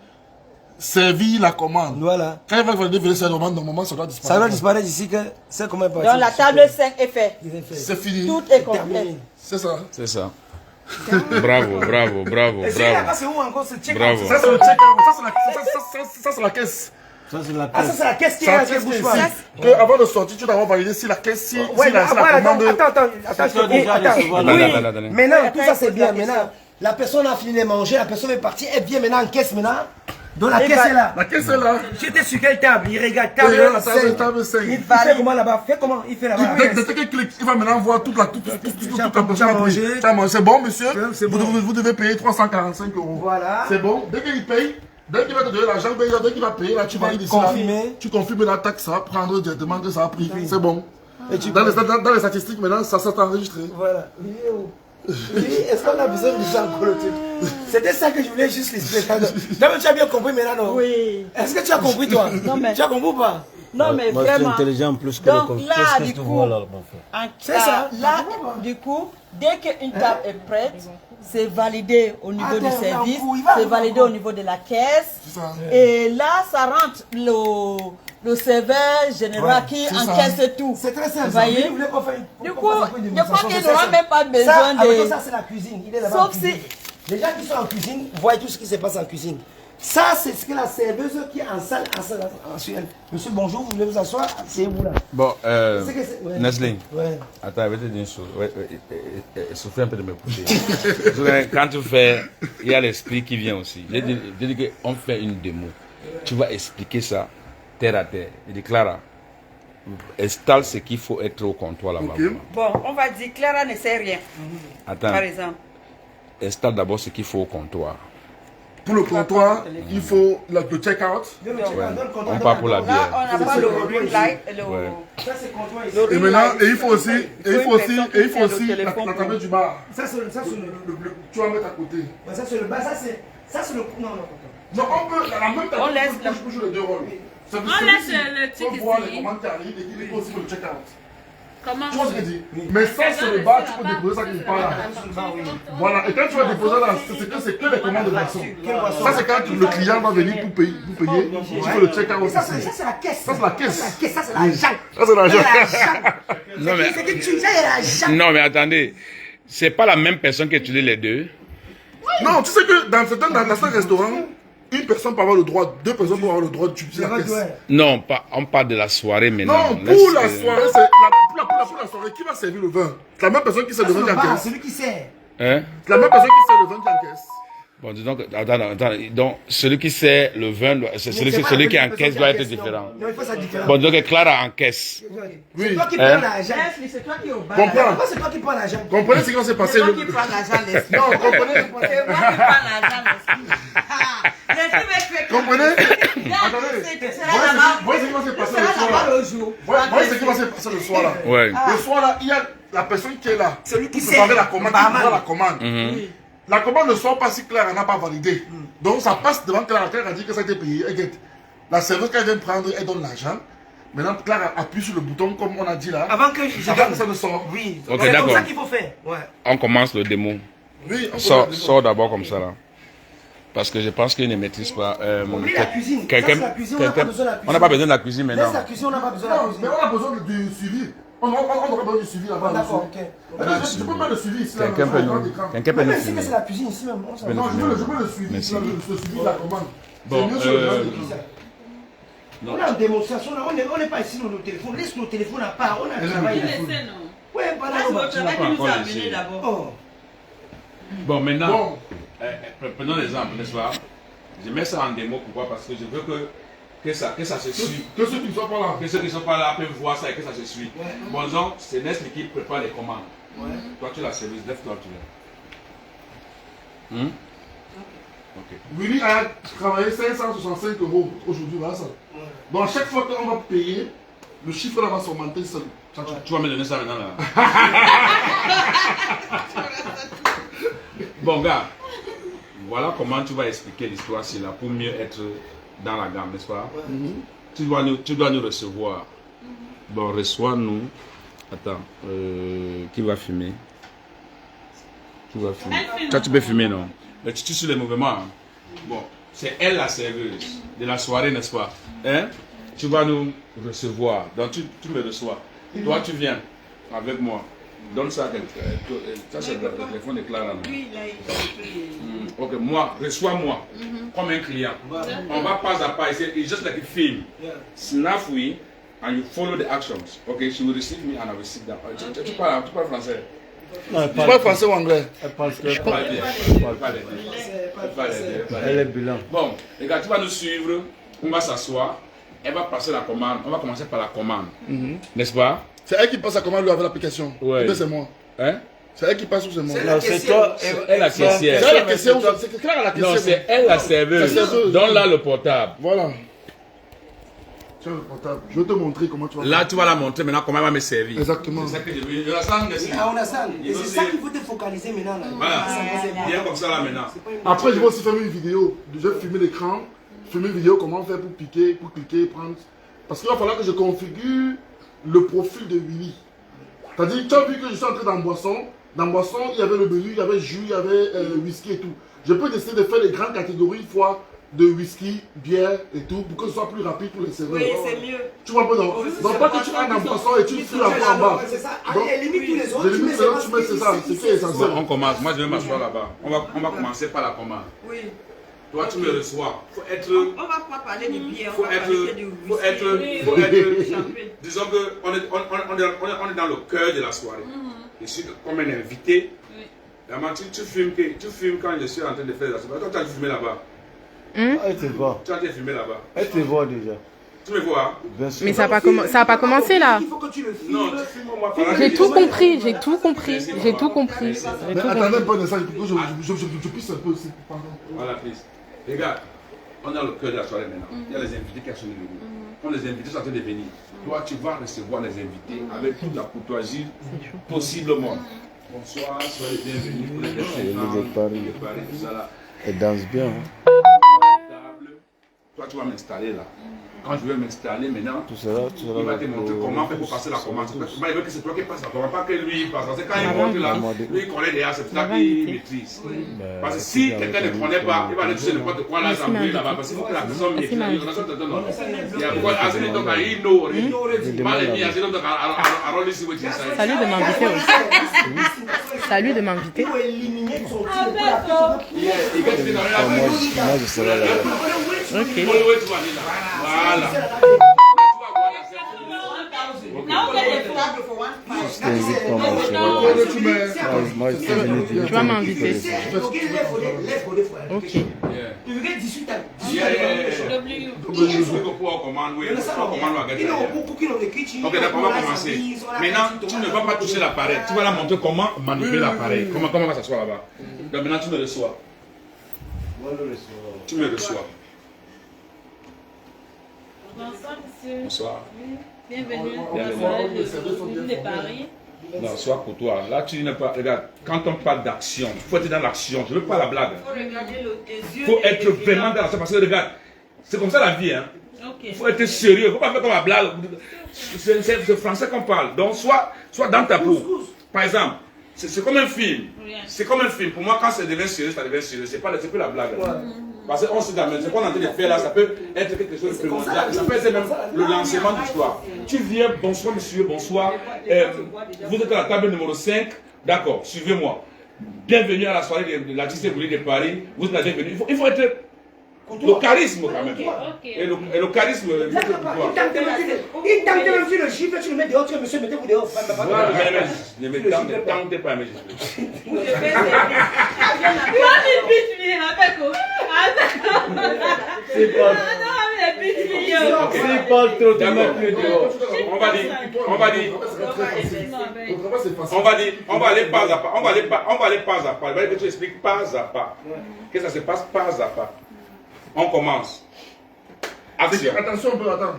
[SPEAKER 1] servir la commande.
[SPEAKER 3] Voilà.
[SPEAKER 1] Quand elle va valider sa demande, normalement ça doit disparaître.
[SPEAKER 3] Ça va disparaître d'ici que c'est comment elle
[SPEAKER 4] Donc la table 5 est faite.
[SPEAKER 1] C'est fini.
[SPEAKER 4] Tout est complet.
[SPEAKER 3] Terminé.
[SPEAKER 1] C'est ça.
[SPEAKER 2] C'est ça. Bravo.
[SPEAKER 3] Et c'est là-bas, c'est où encore ce check-out?
[SPEAKER 2] Bravo.
[SPEAKER 1] Ça c'est le check-out. Ça c'est la caisse.
[SPEAKER 5] Ça, c'est la
[SPEAKER 3] Ah, ça,
[SPEAKER 5] caisse.
[SPEAKER 3] c'est la caisse qui
[SPEAKER 1] Ça,
[SPEAKER 3] est là,
[SPEAKER 1] c'est
[SPEAKER 3] qui bouge pas.
[SPEAKER 1] que avant de sortir, tu dois avoir validé si la caisse, si
[SPEAKER 3] Ouais,
[SPEAKER 1] la
[SPEAKER 3] voilà,
[SPEAKER 1] commande.
[SPEAKER 3] attends, je te
[SPEAKER 5] déjà
[SPEAKER 3] attends.
[SPEAKER 5] recevoir
[SPEAKER 3] Oui,
[SPEAKER 2] la- la-
[SPEAKER 3] maintenant, tout ça c'est
[SPEAKER 4] pose
[SPEAKER 3] bien.
[SPEAKER 4] la question.
[SPEAKER 3] Maintenant, la personne a fini de manger, la personne est partie, elle vient maintenant en caisse maintenant. Donc la
[SPEAKER 4] Et
[SPEAKER 3] caisse
[SPEAKER 4] bah-
[SPEAKER 3] est là.
[SPEAKER 1] La caisse est là.
[SPEAKER 3] J'étais sur quelle table? Il regarde
[SPEAKER 1] Et là, la
[SPEAKER 3] table
[SPEAKER 1] table
[SPEAKER 3] 5.
[SPEAKER 1] 5.
[SPEAKER 3] Il fait comment là-bas? Fais comment? Il fait là-bas.
[SPEAKER 1] Dès qu'il clique, il va maintenant voir toute la
[SPEAKER 3] Tu as mangé.
[SPEAKER 1] C'est bon, monsieur.
[SPEAKER 3] C'est bon.
[SPEAKER 1] Vous devez payer 345 €.
[SPEAKER 3] Voilà.
[SPEAKER 1] C'est bon. Dès qu'il paye, dès qu'il va te donner l'argent, dès qu'il va payer, là, tu valides ici.
[SPEAKER 3] Confirmer.
[SPEAKER 1] Tu confirmes la taxe, ça va prendre directement que ça a pris. C'est bon.
[SPEAKER 3] Et tu
[SPEAKER 1] Dans les statistiques, maintenant, ça s'est enregistré.
[SPEAKER 3] Voilà. Oui, est-ce qu'on a besoin de ça encore le truc? C'était ça que je voulais juste l'expliquer. D'abord, tu as bien compris maintenant, non?
[SPEAKER 4] Oui.
[SPEAKER 3] Est-ce que tu as compris, toi?
[SPEAKER 4] Non, mais-
[SPEAKER 3] Tu as compris ou pas?
[SPEAKER 4] Non, mais
[SPEAKER 5] Moi, je suis
[SPEAKER 4] vraiment.
[SPEAKER 5] intelligent plus que
[SPEAKER 4] Donc
[SPEAKER 5] le
[SPEAKER 4] là,
[SPEAKER 5] qu'est-ce
[SPEAKER 4] du
[SPEAKER 5] que tu
[SPEAKER 4] coup,
[SPEAKER 5] vois là, mon frère?
[SPEAKER 3] C'est ça.
[SPEAKER 4] Là, du coup, dès qu'une table est prête, c'est validé au niveau du
[SPEAKER 3] Attends,
[SPEAKER 4] service,
[SPEAKER 3] il va
[SPEAKER 4] c'est validé au niveau de la caisse.
[SPEAKER 1] C'est ça.
[SPEAKER 4] Et là, ça rentre le serveur général
[SPEAKER 3] Ouais,
[SPEAKER 4] qui
[SPEAKER 1] c'est ça.
[SPEAKER 4] encaisse tout.
[SPEAKER 3] C'est très simple.
[SPEAKER 4] Vous voyez?
[SPEAKER 3] Vous voulez qu'on fasse
[SPEAKER 4] Du
[SPEAKER 3] qu'on
[SPEAKER 4] coup,
[SPEAKER 3] fasse un peu de
[SPEAKER 4] je crois
[SPEAKER 3] démonstration,
[SPEAKER 4] qu'il
[SPEAKER 3] c'est
[SPEAKER 4] n'aura
[SPEAKER 3] ça.
[SPEAKER 4] même pas
[SPEAKER 3] Ça,
[SPEAKER 4] besoin
[SPEAKER 3] avec
[SPEAKER 4] de...
[SPEAKER 3] ça, c'est la cuisine. Il est là-bas.
[SPEAKER 4] Sauf
[SPEAKER 3] en cuisine.
[SPEAKER 4] si-
[SPEAKER 3] Les gens qui sont en cuisine voient tout ce qui se passe en cuisine. Ça, c'est ce que la serveuse qui est en salle, ensuite. Monsieur, bonjour, vous voulez vous asseoir? C'est vous là.
[SPEAKER 2] Bon,
[SPEAKER 3] C'est que c'est- ouais.
[SPEAKER 2] Nestlé,
[SPEAKER 3] Ouais.
[SPEAKER 2] attends, je vais te dire une chose. Souffle un peu de me pousser. Parce que quand tu fais, il y a l'esprit qui vient aussi. J'ai dit qu'on fait une démo. Tu vas expliquer ça terre à terre. Il dit Clara, installe ce qu'il faut être au comptoir là-bas.
[SPEAKER 1] Ok.
[SPEAKER 4] Bon, on va dire Clara ne sait rien,
[SPEAKER 2] Attends,
[SPEAKER 4] par exemple.
[SPEAKER 2] installe d'abord ce qu'il faut au comptoir.
[SPEAKER 1] Pour le comptoir, il faut le check-out.
[SPEAKER 2] On part pour la
[SPEAKER 4] Là,
[SPEAKER 2] bière.
[SPEAKER 4] on n'a pas le green light,
[SPEAKER 2] Ouais.
[SPEAKER 3] Ça, c'est comptoir ici.
[SPEAKER 4] le
[SPEAKER 1] Et
[SPEAKER 4] green
[SPEAKER 1] maintenant,
[SPEAKER 4] light.
[SPEAKER 1] et il faut aussi,
[SPEAKER 4] Une personne qui tient le
[SPEAKER 1] la
[SPEAKER 4] téléphone
[SPEAKER 1] tablette du bar.
[SPEAKER 3] Ça, c'est le.
[SPEAKER 1] Tu vas mettre à côté.
[SPEAKER 3] Ouais, ça, c'est le bas. Ça, c'est le. Non.
[SPEAKER 1] Non, on peut, la même
[SPEAKER 4] On
[SPEAKER 1] tablette,
[SPEAKER 4] laisse
[SPEAKER 1] on peut jouer les deux rôles.
[SPEAKER 6] On laisse le truc
[SPEAKER 1] On voit les
[SPEAKER 6] ici.
[SPEAKER 1] commandes qui arrivent et qu'il faut aussi le check-out.
[SPEAKER 6] Comment
[SPEAKER 1] Tu vois ce que je dis? Mais ça, c'est le bar, tu peux déposer ça quelque part là. Voilà, et quand tu vas déposer là, c'est que les commandes de boissons. Ça, c'est quand le client va venir pour payer, tu fais le check-out
[SPEAKER 3] Ça,
[SPEAKER 1] aussi.
[SPEAKER 3] c'est la caisse.
[SPEAKER 1] Ça, c'est la caisse.
[SPEAKER 3] Ça, c'est l'argent.
[SPEAKER 1] Ça, c'est l'argent.
[SPEAKER 2] Non mais,
[SPEAKER 3] C'est que tu ça, il y a l'argent.
[SPEAKER 2] non, mais attendez, c'est pas la même personne qui utilise les deux.
[SPEAKER 1] Non, tu sais que dans certains restaurants, une personne peut avoir le droit, deux personnes peuvent avoir le droit d'utiliser la caisse.
[SPEAKER 2] Non, pas, on parle de la soirée maintenant.
[SPEAKER 1] Non, pour la soirée, c'est pour la soirée, qui va servir le vin? C'est la même personne qui sert le vin qui en caisse.
[SPEAKER 3] Celui qui sert.
[SPEAKER 2] Hein?
[SPEAKER 1] C'est la même personne qui sert le vin qui en caisse.
[SPEAKER 2] Bon, dis donc, attends, donc celui qui sert le vin, celui qui encaisse doit être différent.
[SPEAKER 3] Non, il faut ça différent.
[SPEAKER 2] Bon, donc Clara encaisse.
[SPEAKER 3] C'est toi qui
[SPEAKER 2] Hein?
[SPEAKER 3] prends l'argent.
[SPEAKER 4] Leslie, c'est toi qui es au bar.
[SPEAKER 1] Comprends?
[SPEAKER 3] Pourquoi c'est toi qui prends l'argent?
[SPEAKER 1] Comprenez ce qui va se passer.
[SPEAKER 4] C'est moi qui prends l'argent, Leslie.
[SPEAKER 1] Non, comprenez.
[SPEAKER 4] C'est moi qui prends l'argent, Leslie. Leslie va faire
[SPEAKER 1] Comprenez?
[SPEAKER 4] Regarde,
[SPEAKER 1] Attendez.
[SPEAKER 4] c'est là-bas.
[SPEAKER 1] Voyez ce qui va se passer
[SPEAKER 4] C'est
[SPEAKER 1] le soir
[SPEAKER 4] là-bas
[SPEAKER 1] là.
[SPEAKER 4] le jour.
[SPEAKER 1] Voyez ce qui va se passer le soir là.
[SPEAKER 2] Ouais.
[SPEAKER 1] Le soir là, il y a la personne qui est là.
[SPEAKER 3] Celui qui
[SPEAKER 1] Pour
[SPEAKER 3] sait.
[SPEAKER 1] préparer la commande, qui
[SPEAKER 3] Barman.
[SPEAKER 1] prend la commande.
[SPEAKER 2] Mhm.
[SPEAKER 1] La commande ne sort pas si Claire n'a pas validé. Donc ça passe devant Claire. Claire a dit que ça a été payé. Et la serveuse, quand elle vient prendre, elle donne l'argent. Maintenant, Claire appuie sur le bouton comme on a dit là.
[SPEAKER 3] Avant que je
[SPEAKER 1] Avant que
[SPEAKER 3] donne.
[SPEAKER 1] ça ne sorte.
[SPEAKER 3] Oui.
[SPEAKER 2] Ok,
[SPEAKER 3] C'est comme
[SPEAKER 2] d'accord.
[SPEAKER 3] ça qu'il faut faire. Ouais.
[SPEAKER 2] On commence le démo.
[SPEAKER 1] Oui, on
[SPEAKER 2] Sors d'abord comme ça là. Parce que je pense qu'il ne maîtrise pas mon
[SPEAKER 3] Oublie la cuisine.
[SPEAKER 2] quelqu'un-
[SPEAKER 3] Ça, c'est la cuisine, on n'a pas besoin de la cuisine.
[SPEAKER 2] On n'a pas besoin de la cuisine
[SPEAKER 3] Laisse
[SPEAKER 2] maintenant.
[SPEAKER 3] la cuisine, on n'a pas besoin de la
[SPEAKER 1] Non,
[SPEAKER 3] cuisine.
[SPEAKER 1] mais on a besoin du suivi. On aurait besoin du suivi là-bas.
[SPEAKER 3] D'accord, ok.
[SPEAKER 1] Je peux pas le suivi ici. là,
[SPEAKER 2] Quelqu'un
[SPEAKER 1] sur
[SPEAKER 2] peut
[SPEAKER 1] l'écran
[SPEAKER 2] nous
[SPEAKER 1] d'écran.
[SPEAKER 2] quelqu'un peut
[SPEAKER 3] Mais
[SPEAKER 2] nous
[SPEAKER 3] ici, mais
[SPEAKER 2] filmer.
[SPEAKER 3] c'est la cuisine ici même. On s'en
[SPEAKER 2] Mais
[SPEAKER 3] va.
[SPEAKER 1] Non, je veux le suivi,
[SPEAKER 2] Merci.
[SPEAKER 1] là, le suivi de la commande.
[SPEAKER 2] Bon,
[SPEAKER 1] C'est mieux sur l'écran d'écran.
[SPEAKER 3] On est en démonstration là, on n'est pas ici sur nos téléphones. Laisse nos téléphones à part, on a un travail.
[SPEAKER 6] Laissez, non.
[SPEAKER 3] Ouais, pas là.
[SPEAKER 4] C'est
[SPEAKER 3] on va-
[SPEAKER 4] votre travail qui nous a amenés d'abord.
[SPEAKER 3] Oh.
[SPEAKER 2] Bon, maintenant,
[SPEAKER 1] Bon,
[SPEAKER 2] prenons l'exemple, n'est-ce pas? Je mets ça en démo, pourquoi? Parce que je veux que ça se suive.
[SPEAKER 1] que ceux qui ne sont pas là.
[SPEAKER 2] Que ceux qui ne sont pas là peuvent voir ça et que ça se suit. Bon, donc, c'est Nestlé qui prépare les commandes. Toi, tu la service, lève-toi, tu l'as. Ok.
[SPEAKER 1] Willy a travaillé 565 € aujourd'hui, voilà ça. Donc, à chaque fois qu'on va payer, le chiffre là va s'augmenter seul.
[SPEAKER 2] Ça, tu vas me donner ça maintenant là. Bon, gars, voilà comment tu vas expliquer l'histoire, c'est là pour mieux être dans la gamme, n'est-ce pas? Tu dois nous recevoir. Bon, reçois-nous. Attends, qui va filmer? Qui va filmer? Toi, tu peux filmer, non? Mais tu suis les mouvements. Hein? Bon, c'est elle la serveuse de la soirée, n'est-ce pas? Hein? Tu vas nous recevoir. Donc, tu me reçois. Toi, tu viens avec moi. Donne ça à quelqu'un. Ça, c'est le téléphone de Clara. Non?
[SPEAKER 4] Oui, là, il
[SPEAKER 2] Ok, moi, reçois-moi comme un client. On va pas à pas essayer. It's just like a film. Snap we and you follow the actions. Okay, she will receive me and I will sit down. Tu parles français?
[SPEAKER 5] Non, elle
[SPEAKER 1] Tu parles
[SPEAKER 5] parle,
[SPEAKER 1] français ou anglais?
[SPEAKER 5] elle parle que
[SPEAKER 2] Elle parle bien.
[SPEAKER 5] elle est bilan.
[SPEAKER 2] Bon, les gars, tu vas nous suivre. On va s'asseoir. Elle va passer la commande. On va commencer par la commande. N'est-ce pas?
[SPEAKER 1] C'est elle qui passe à commande lui avec l'application.
[SPEAKER 2] Ouais.
[SPEAKER 1] Ou bien c'est moi.
[SPEAKER 2] Hein?
[SPEAKER 1] C'est elle qui passe ou c'est moi?
[SPEAKER 3] C'est
[SPEAKER 5] Non, c'est toi.
[SPEAKER 2] Elle la caissière.
[SPEAKER 1] C'est elle la caissière ou c'est Claire à la caissière?
[SPEAKER 2] Non, c'est elle la serveuse.
[SPEAKER 1] La serveuse.
[SPEAKER 2] Donne-la le portable.
[SPEAKER 1] Voilà. Tiens le portable. Je vais te montrer comment tu vas
[SPEAKER 2] Là,
[SPEAKER 1] faire.
[SPEAKER 2] tu vas la montrer maintenant comment elle va me servir.
[SPEAKER 1] Exactement.
[SPEAKER 2] C'est ça que je veux. Je la sens ici.
[SPEAKER 3] Ah, on a ça. Et
[SPEAKER 2] Il
[SPEAKER 3] c'est
[SPEAKER 2] faut
[SPEAKER 3] ça
[SPEAKER 2] dire-
[SPEAKER 3] qu'il faut te focaliser maintenant. Là.
[SPEAKER 2] Voilà.
[SPEAKER 3] Ça,
[SPEAKER 2] Viens comme ça là maintenant.
[SPEAKER 1] Après, je vais aussi faire une vidéo. Je vais filmer l'écran. Filmer une vidéo comment faire pour piquer, pour cliquer, prendre. Parce qu'il va falloir que je configure le profil de Willy. C'est-à-dire, tu as vu que je suis entré dans boisson. Dans boisson, il y avait le menu, il y avait jus, il y avait whisky et tout. Je peux décider de faire les grandes catégories fois de whisky, bière et tout pour que ce soit plus rapide pour les serveurs.
[SPEAKER 4] Oui, c'est mieux.
[SPEAKER 1] Tu vois un peu donc pas que tu vas dans boisson et tu fais la voix en bas.
[SPEAKER 3] C'est ça.
[SPEAKER 1] Donc,
[SPEAKER 3] Elle limite tous les
[SPEAKER 1] je
[SPEAKER 3] autres. Tu
[SPEAKER 1] limite
[SPEAKER 3] mets
[SPEAKER 1] c'est là, tu mets c'est ça, c'est qui est essentiel.
[SPEAKER 2] On commence. Moi, je vais m'asseoir là-bas. On va commencer par la commande.
[SPEAKER 4] Oui.
[SPEAKER 2] Toi, tu me reçois. Faut être.
[SPEAKER 4] On va pas parler de bière, on
[SPEAKER 2] Faut
[SPEAKER 4] va parler que du
[SPEAKER 2] faut être.
[SPEAKER 4] whisky.
[SPEAKER 2] Faut être.
[SPEAKER 4] Champagne.
[SPEAKER 2] Disons qu'on est dans le cœur de la soirée. Je suis comme un invité. Vraiment, tu filmes quand je suis en train de faire la soirée. Toi, tu as filmé là-bas.
[SPEAKER 5] Elle te voit.
[SPEAKER 2] Tu as été filmé là-bas.
[SPEAKER 5] Elle te voit déjà.
[SPEAKER 2] Tu me vois?
[SPEAKER 5] Bien sûr.
[SPEAKER 7] Mais ça n'a pas commencé là.
[SPEAKER 3] Il faut que tu le filmes.
[SPEAKER 2] Non, tu filmes moi.
[SPEAKER 7] J'ai tout compris, j'ai tout compris, j'ai tout compris.
[SPEAKER 1] Mais attendez un peu de ça, pour que je puisse un peu aussi. Pardon.
[SPEAKER 2] Voilà, please. Les gars, on est dans le cœur de la soirée maintenant. Il y a les invités qui sont venus. Quand les invités sont en train de venir, toi, tu vas recevoir les invités avec toute la courtoisie possiblement. Bonsoir, soyez bienvenus pour les
[SPEAKER 5] de Paris.
[SPEAKER 2] tout ça là.
[SPEAKER 5] Elle danse bien. Hein.
[SPEAKER 2] Table. Toi, tu vas m'installer là. Quand je vais m'installer maintenant,
[SPEAKER 5] Tout ça, tu
[SPEAKER 2] il va te montrer comment faire pour passer la commande. Il veut que c'est toi qui passes la commande, pas que lui il passe. Parce que quand il monte là, lui il connaît déjà, c'est ça qu'il maîtrise. Parce que si quelqu'un ne connaît pas, il va aller toucher n'importe quoi là, ça brûle là-bas. Parce qu'il faut que la personne maîtrise. Il y a quoi, Azeli donc à Ino, mal mis Azeli donc à Rollis si vous dites ça.
[SPEAKER 7] Salut de m'inviter aussi. Salut de m'inviter.
[SPEAKER 3] Il faut éliminer son type pour la personne.
[SPEAKER 5] Moi, je serai là.
[SPEAKER 7] Ok.
[SPEAKER 2] Voilà.
[SPEAKER 5] Je t'invite comme mon chéri. Moi, je t'ai venu dire.
[SPEAKER 7] Tu vas m'inviter. Ok.
[SPEAKER 3] Tu regardes 18 ans.
[SPEAKER 2] Ok, d'accord, on va commencer. Maintenant, tu ne vas pas toucher l'appareil. Tu vas la montrer comment manipuler l'appareil. Comment on va s'asseoir là-bas. Donc maintenant, tu me reçois. Tu me reçois.
[SPEAKER 6] Bonsoir, monsieur.
[SPEAKER 2] Bonsoir.
[SPEAKER 6] Bienvenue
[SPEAKER 2] Bienvenue.
[SPEAKER 6] à la soirée de Paris.
[SPEAKER 2] Non, sois pour toi. Là, tu n'es pas. Regarde, quand on parle d'action, il faut être dans l'action. Je ne veux pas la blague.
[SPEAKER 4] Il faut regarder tes
[SPEAKER 2] Il
[SPEAKER 4] yeux.
[SPEAKER 2] faut être vraiment dans l'action. Parce que regarde, c'est comme ça la vie. Hein. Il
[SPEAKER 4] Ok.
[SPEAKER 2] faut être sérieux. Il ne faut pas faire comme la blague. C'est français qu'on parle. Donc, soit dans ta peau. Par exemple, C'est comme un film.
[SPEAKER 6] Oui.
[SPEAKER 2] C'est comme un film. Pour moi, quand ça devient sérieux, ça devient sérieux. C'est plus la blague. Parce qu'on se dit, ce qu'on est en train de faire là, ça peut être quelque chose de primordial. Ça peut être même le lancement de l'histoire. Tu viens, bonsoir monsieur, bonsoir. Vous êtes à la table numéro 5. D'accord, suivez-moi. Bienvenue à la soirée de l'artiste évolué de Paris. Vous êtes la bienvenue. Il faut être le charisme quand même. Et le charisme, il faut être pouvoir.
[SPEAKER 3] Il tente même sur le chiffre, tu le mets dehors, tu le monsieur, mettez-vous dehors.
[SPEAKER 2] Ne me tentez pas, mais
[SPEAKER 5] C'est pas trop de mettre dehors.
[SPEAKER 2] On va aller pas à pas. On va aller pas à pas. Il va que tu expliques pas à pas. Que ça se passe pas à pas. On commence. Action.
[SPEAKER 1] Attention un peu, attends.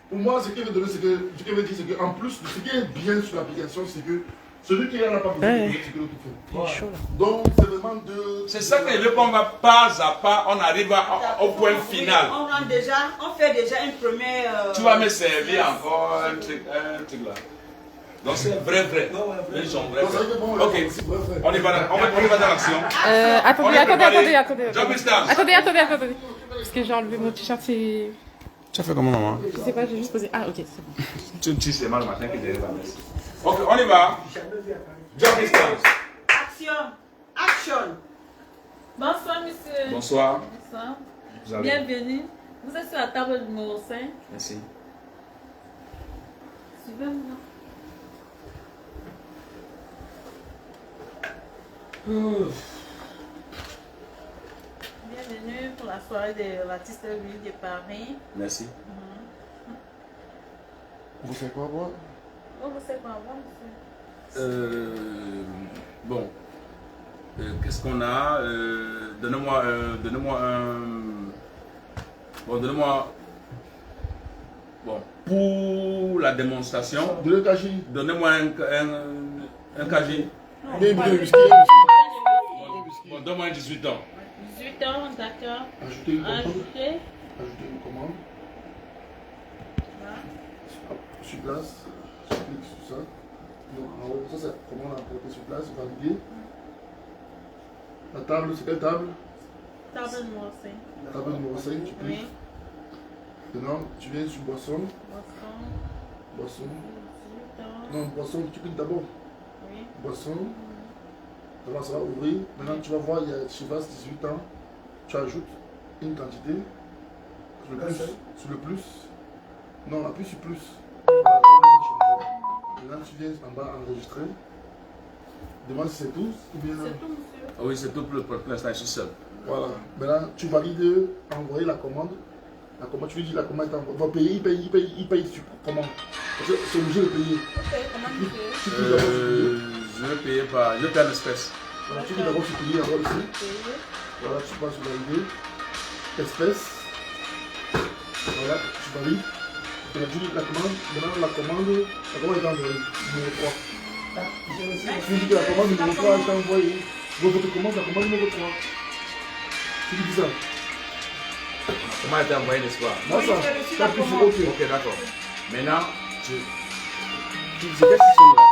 [SPEAKER 1] Pour moi, ce qu'il veut donner, c'est que, ce qu'il veut dire, c'est qu'en plus, ce qui est bien sur l'application, c'est que celui qui n'a pas besoin de ce que l'autre fait. Donc, c'est vraiment de.
[SPEAKER 2] C'est ça que je veux qu'on va pas à pas, on arrive au point final.
[SPEAKER 4] On fait déjà une première.
[SPEAKER 2] Tu vas me servir encore un truc là. Donc c'est vrai. Les gens vrai. Ok, on y va dans l'action.
[SPEAKER 7] Attendez. Parce que j'ai enlevé mon t-shirt, c'est...
[SPEAKER 2] Tu as fait comment, maman?
[SPEAKER 7] Je sais pas, j'ai juste posé... Ah, ok, c'est bon.
[SPEAKER 2] Tu dis c'est mal le matin que j'ai pas. Ok, on y va. Jump distance.
[SPEAKER 6] Action. Bonsoir, monsieur.
[SPEAKER 2] Bonsoir.
[SPEAKER 6] Bonsoir.
[SPEAKER 2] Vous allez.
[SPEAKER 6] Bienvenue. Vous êtes sur la table numéro 5.
[SPEAKER 2] Merci.
[SPEAKER 6] Suivez-moi. Bienvenue pour la soirée de l'artiste Louis de Paris.
[SPEAKER 2] Merci.
[SPEAKER 1] Vous savez quoi boire?
[SPEAKER 6] Oh, vous savez quoi avoir, monsieur?
[SPEAKER 2] Bon. Qu'est-ce qu'on a? Donnez-moi un. Bon, pour la démonstration.
[SPEAKER 1] De l'EKJ.
[SPEAKER 2] Donnez-moi un KG.
[SPEAKER 1] Bien, whisky.
[SPEAKER 2] Bon, donne-moi 18 ans.
[SPEAKER 6] 18 ans, d'accord.
[SPEAKER 1] Ajoutez une commande.
[SPEAKER 6] Ajouter.
[SPEAKER 1] Ajoutez une commande.
[SPEAKER 6] Là.
[SPEAKER 1] Sur place. Je clique sur ça. Donc, en haut, ça c'est commande à porter sur place. Valider. La table, c'est quelle table?
[SPEAKER 6] Table numéro 5.
[SPEAKER 1] La table numéro 5, tu
[SPEAKER 6] Oui.
[SPEAKER 1] cliques. Maintenant, tu viens sur boisson. Boisson.
[SPEAKER 6] 18 ans.
[SPEAKER 1] Non, boisson, tu cliques d'abord.
[SPEAKER 6] Oui.
[SPEAKER 1] Boisson. Maintenant, ça va ouvrir. Maintenant, tu vas voir, il y a Chivas 18 ans. Tu ajoutes une quantité. Sur le plus. Sur le plus. Non, appuie sur plus. Maintenant, tu viens en bas enregistrer. Demande si c'est tout. Ou bien...
[SPEAKER 6] C'est tout, monsieur.
[SPEAKER 2] Ah oui, c'est tout pour l'instant, je suis seul.
[SPEAKER 1] Voilà. Maintenant, tu valides envoyer la commande. La commande, tu lui dis la commande est envoyée. Il va payer, il paye sur commande. Parce que c'est obligé de payer.
[SPEAKER 6] Ok, comment monsieur?
[SPEAKER 1] Tu cliques d'abord sur payer.
[SPEAKER 2] Je vais payer par. Je vais payer en espèces.
[SPEAKER 1] Voilà, tu cliques d'abord sur payer, d'abord ici. Voilà, tu passes sur valider. Espèce. Voilà, tu valides. Et tu dis la commande. Maintenant, la commande est envoyée. Numéro 3. Tu dis que la commande numéro 3 est envoyée. Donc, votre commande, la commande numéro 3. Tu dis ça.
[SPEAKER 2] Comment elle t'a envoyé, n'est-ce pas?
[SPEAKER 1] Là, ça. Tu appuies sur OK.
[SPEAKER 2] Ok, d'accord. Maintenant, tu.
[SPEAKER 5] C'est quel système là?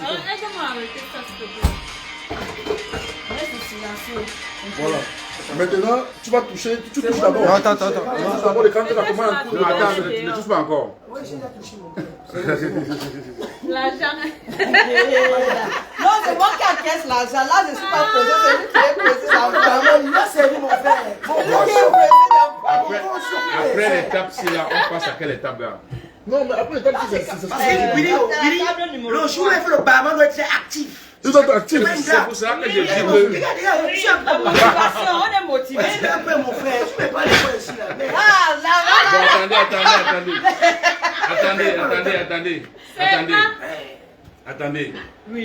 [SPEAKER 6] Alors, aide-moi à arrêter ça, s'il te plaît. Laisse silencieux.
[SPEAKER 1] Voilà. Maintenant, tu vas toucher. Tu touches d'abord.
[SPEAKER 5] Attends.
[SPEAKER 1] Tu touches d'abord les cartes de la commande en cours.
[SPEAKER 2] Non, attends, ne touche pas encore.
[SPEAKER 3] Oui, j'ai déjà touché mon père.
[SPEAKER 6] L'argent.
[SPEAKER 4] Non, c'est moi qui encaisse l'argent. Là, je ne suis pas pressé. C'est lui qui est pressé d'envoyer.
[SPEAKER 3] Maman, il a servi mon frère.
[SPEAKER 4] C'est lui qui est pressé d'envoyer.
[SPEAKER 2] Après l'étape, si là, on passe à quelle étape là?
[SPEAKER 1] Non, mais après l'étape, c'est
[SPEAKER 3] Parce que Billy, le jour où il fait le barman doit être actif.
[SPEAKER 1] tu dois être actif.
[SPEAKER 2] C'est pour ça que j'ai dit que.
[SPEAKER 3] Regarde, je suis un peu
[SPEAKER 4] Motivation, on est motivé.
[SPEAKER 3] Mais un peu mon frère, je ne mets pas les points ici là. Mais
[SPEAKER 4] Ah, là,
[SPEAKER 2] Bon, attendez.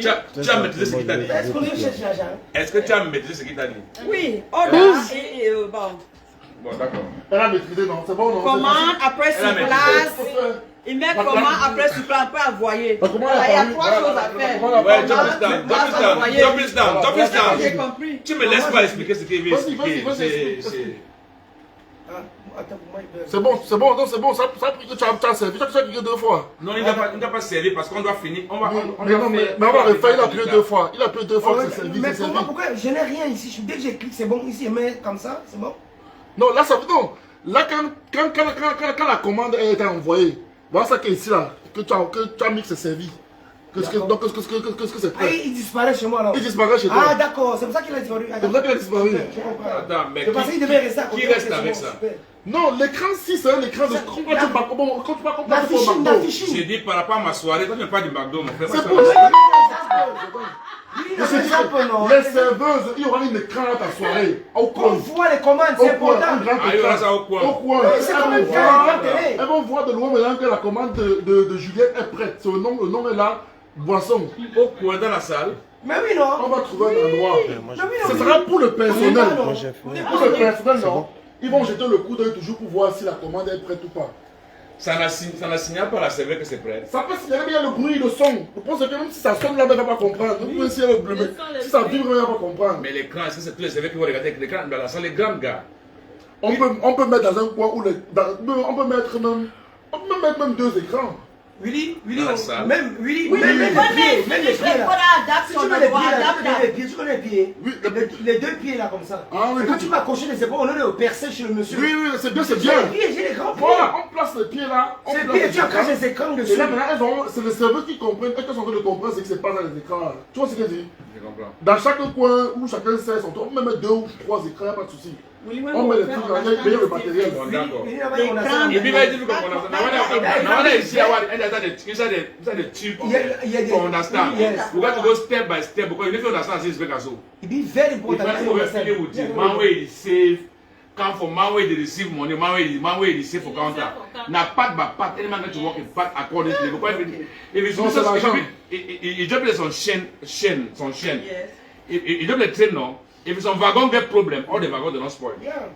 [SPEAKER 2] Tu as maîtrisé ce qu'il t'a dit.
[SPEAKER 3] est-ce qu'on est chez Jaja?
[SPEAKER 2] Est-ce que tu as maîtrisé ce qu'il t'a dit?
[SPEAKER 4] oui, on a. Bon.
[SPEAKER 2] Bon, d'accord.
[SPEAKER 1] Elle a maîtrisé, non? C'est bon, non?
[SPEAKER 4] Comment après sur
[SPEAKER 2] Elle a
[SPEAKER 4] place? Il met comment après sur place, on peut envoyer.
[SPEAKER 1] La commande
[SPEAKER 4] Voilà, il y a
[SPEAKER 1] apparue.
[SPEAKER 4] trois choses à faire.
[SPEAKER 2] Ouais, jump it down.
[SPEAKER 4] J'ai compris.
[SPEAKER 2] Tu me laisses pas expliquer ce qu'il veut
[SPEAKER 1] Vas-y,
[SPEAKER 2] expliquer.
[SPEAKER 1] vas-y,
[SPEAKER 2] C'est-
[SPEAKER 3] Attends, pour moi,
[SPEAKER 1] C'est bon, donc c'est bon, ça a pris que tu as servi, tu as cliqué 2 fois.
[SPEAKER 2] Non, il n'a pas servi parce qu'on doit finir. On va,
[SPEAKER 1] Mais on va refaire, il a appuyé 2 fois. Il a appuyé 2 fois que c'est servi,
[SPEAKER 3] mais
[SPEAKER 1] c'est servi.
[SPEAKER 3] pourquoi je n'ai rien ici? Dès que j'ai cliqué, c'est bon. Ici, je mets comme ça, c'est bon.
[SPEAKER 1] Non, là, ça veut non. Là, quand la commande a été envoyée, voilà ça qui est ici, là, que tu as mis que c'est servi. Donc, qu'est-ce que c'est
[SPEAKER 3] Ah,
[SPEAKER 1] prêt?
[SPEAKER 3] il disparaît chez moi alors.
[SPEAKER 1] Il disparaît chez toi.
[SPEAKER 3] Ah, d'accord, c'est pour ça qu'il a disparu.
[SPEAKER 1] C'est pour ça qu'il a disparu.
[SPEAKER 3] Je comprends.
[SPEAKER 2] Attends, mais
[SPEAKER 3] C'est parce qu'il devait rester à côté.
[SPEAKER 2] qui reste
[SPEAKER 3] c'est
[SPEAKER 2] avec
[SPEAKER 3] bon,
[SPEAKER 2] ça?
[SPEAKER 3] super.
[SPEAKER 1] Non, l'écran 6, c'est un écran de. Quand tu vas
[SPEAKER 3] La fichine, la
[SPEAKER 2] J'ai
[SPEAKER 3] fichine.
[SPEAKER 2] dit par rapport à ma soirée, toi tu n'es pas du McDo, mon frère.
[SPEAKER 1] C'est
[SPEAKER 2] Moi,
[SPEAKER 1] pour
[SPEAKER 2] ça-
[SPEAKER 1] ça.
[SPEAKER 3] Il a fait ça peu, non.
[SPEAKER 1] Les serveuses, il y aura un écran à ta soirée. Au
[SPEAKER 3] On
[SPEAKER 1] coin.
[SPEAKER 3] voit les commandes,
[SPEAKER 1] Au
[SPEAKER 3] c'est
[SPEAKER 1] coin,
[SPEAKER 3] important.
[SPEAKER 1] un grand
[SPEAKER 2] Ah, il y aura
[SPEAKER 1] écran.
[SPEAKER 2] ça au coin.
[SPEAKER 1] Au coin.
[SPEAKER 3] Oui, c'est comme une grande télé.
[SPEAKER 1] Elles vont voir de loin maintenant que la commande de Juliette est prête. C'est le nom est là. Boisson.
[SPEAKER 2] Au coin dans la salle.
[SPEAKER 3] Mais oui, non.
[SPEAKER 1] On va trouver un endroit.
[SPEAKER 3] Mais oui, non.
[SPEAKER 1] Ce sera pour le personnel.
[SPEAKER 3] Moi,
[SPEAKER 5] j'ai fait.
[SPEAKER 1] Pour le personnel, non. Ils vont jeter le coup d'œil toujours pour voir si la commande est prête ou pas.
[SPEAKER 2] Ça n'a signalé pas la serveur que c'est prêt.
[SPEAKER 1] Ça peut signaler, mais il y a le bruit, le son. Je pense que même si ça sonne là, elle ne va pas comprendre. Même si ça vibre, elle ne va pas comprendre.
[SPEAKER 2] Mais l'écran, est-ce que c'est tous les serveurs qui vont regarder l'écran dans la salle, les grands gars?
[SPEAKER 1] On peut mettre dans un coin où on peut mettre même 2 écrans.
[SPEAKER 3] Willy,
[SPEAKER 2] Dans la salle.
[SPEAKER 3] même Willy,
[SPEAKER 6] Oui,
[SPEAKER 3] même les
[SPEAKER 6] mais
[SPEAKER 3] pieds, même les pieds là. Si tu
[SPEAKER 6] on
[SPEAKER 3] mets
[SPEAKER 6] a
[SPEAKER 3] les
[SPEAKER 6] droit
[SPEAKER 3] pieds là,
[SPEAKER 6] d'adapter.
[SPEAKER 3] tu connais les pieds.
[SPEAKER 1] Oui,
[SPEAKER 3] Les 2 pieds là comme ça.
[SPEAKER 1] Ah oui,
[SPEAKER 3] Et quand tu vas cocher les épaules, on est au percé chez le monsieur.
[SPEAKER 1] Oui, c'est bien, c'est
[SPEAKER 3] J'ai
[SPEAKER 1] bien.
[SPEAKER 3] les pieds, j'ai les grands pieds.
[SPEAKER 1] Voilà, on place les pieds là. On
[SPEAKER 3] Ces
[SPEAKER 1] place
[SPEAKER 3] pieds,
[SPEAKER 1] les
[SPEAKER 3] tu accroches les écrans
[SPEAKER 1] Et
[SPEAKER 3] dessus.
[SPEAKER 1] là maintenant, c'est les serveurs qui comprennent. Et qu'elles sont en train de comprendre, c'est que c'est pas dans les écrans là. Tu vois ce que je dis?
[SPEAKER 2] Je comprends.
[SPEAKER 1] Dans chaque coin où chacun sait son tour, on peut mettre 2 ou 3 écrans, il n'y a pas de souci. On met les trucs là, il y a le matériel.
[SPEAKER 2] Bon, d'accord.
[SPEAKER 3] Willy, là-bas, on a ça.
[SPEAKER 2] Et puis, il va dire qu'on a ici avoir des tubes.
[SPEAKER 3] Il y a des-
[SPEAKER 2] For understand.
[SPEAKER 3] Yes.
[SPEAKER 2] We got to go step by step because if you understand this, make us so.
[SPEAKER 3] It be very
[SPEAKER 2] If
[SPEAKER 3] important.
[SPEAKER 2] I go feeling with you, man where he save, come from man where they receive money, man where he save for counter. Now part by part, any man that you work in part accordingly. Because if it's
[SPEAKER 1] Non, c'est l'argent.
[SPEAKER 2] il drop it son chaîne.
[SPEAKER 6] Yes.
[SPEAKER 2] Il drop the train now. If it's on wagon get problem, all the wagon they not spoil.
[SPEAKER 3] Yeah.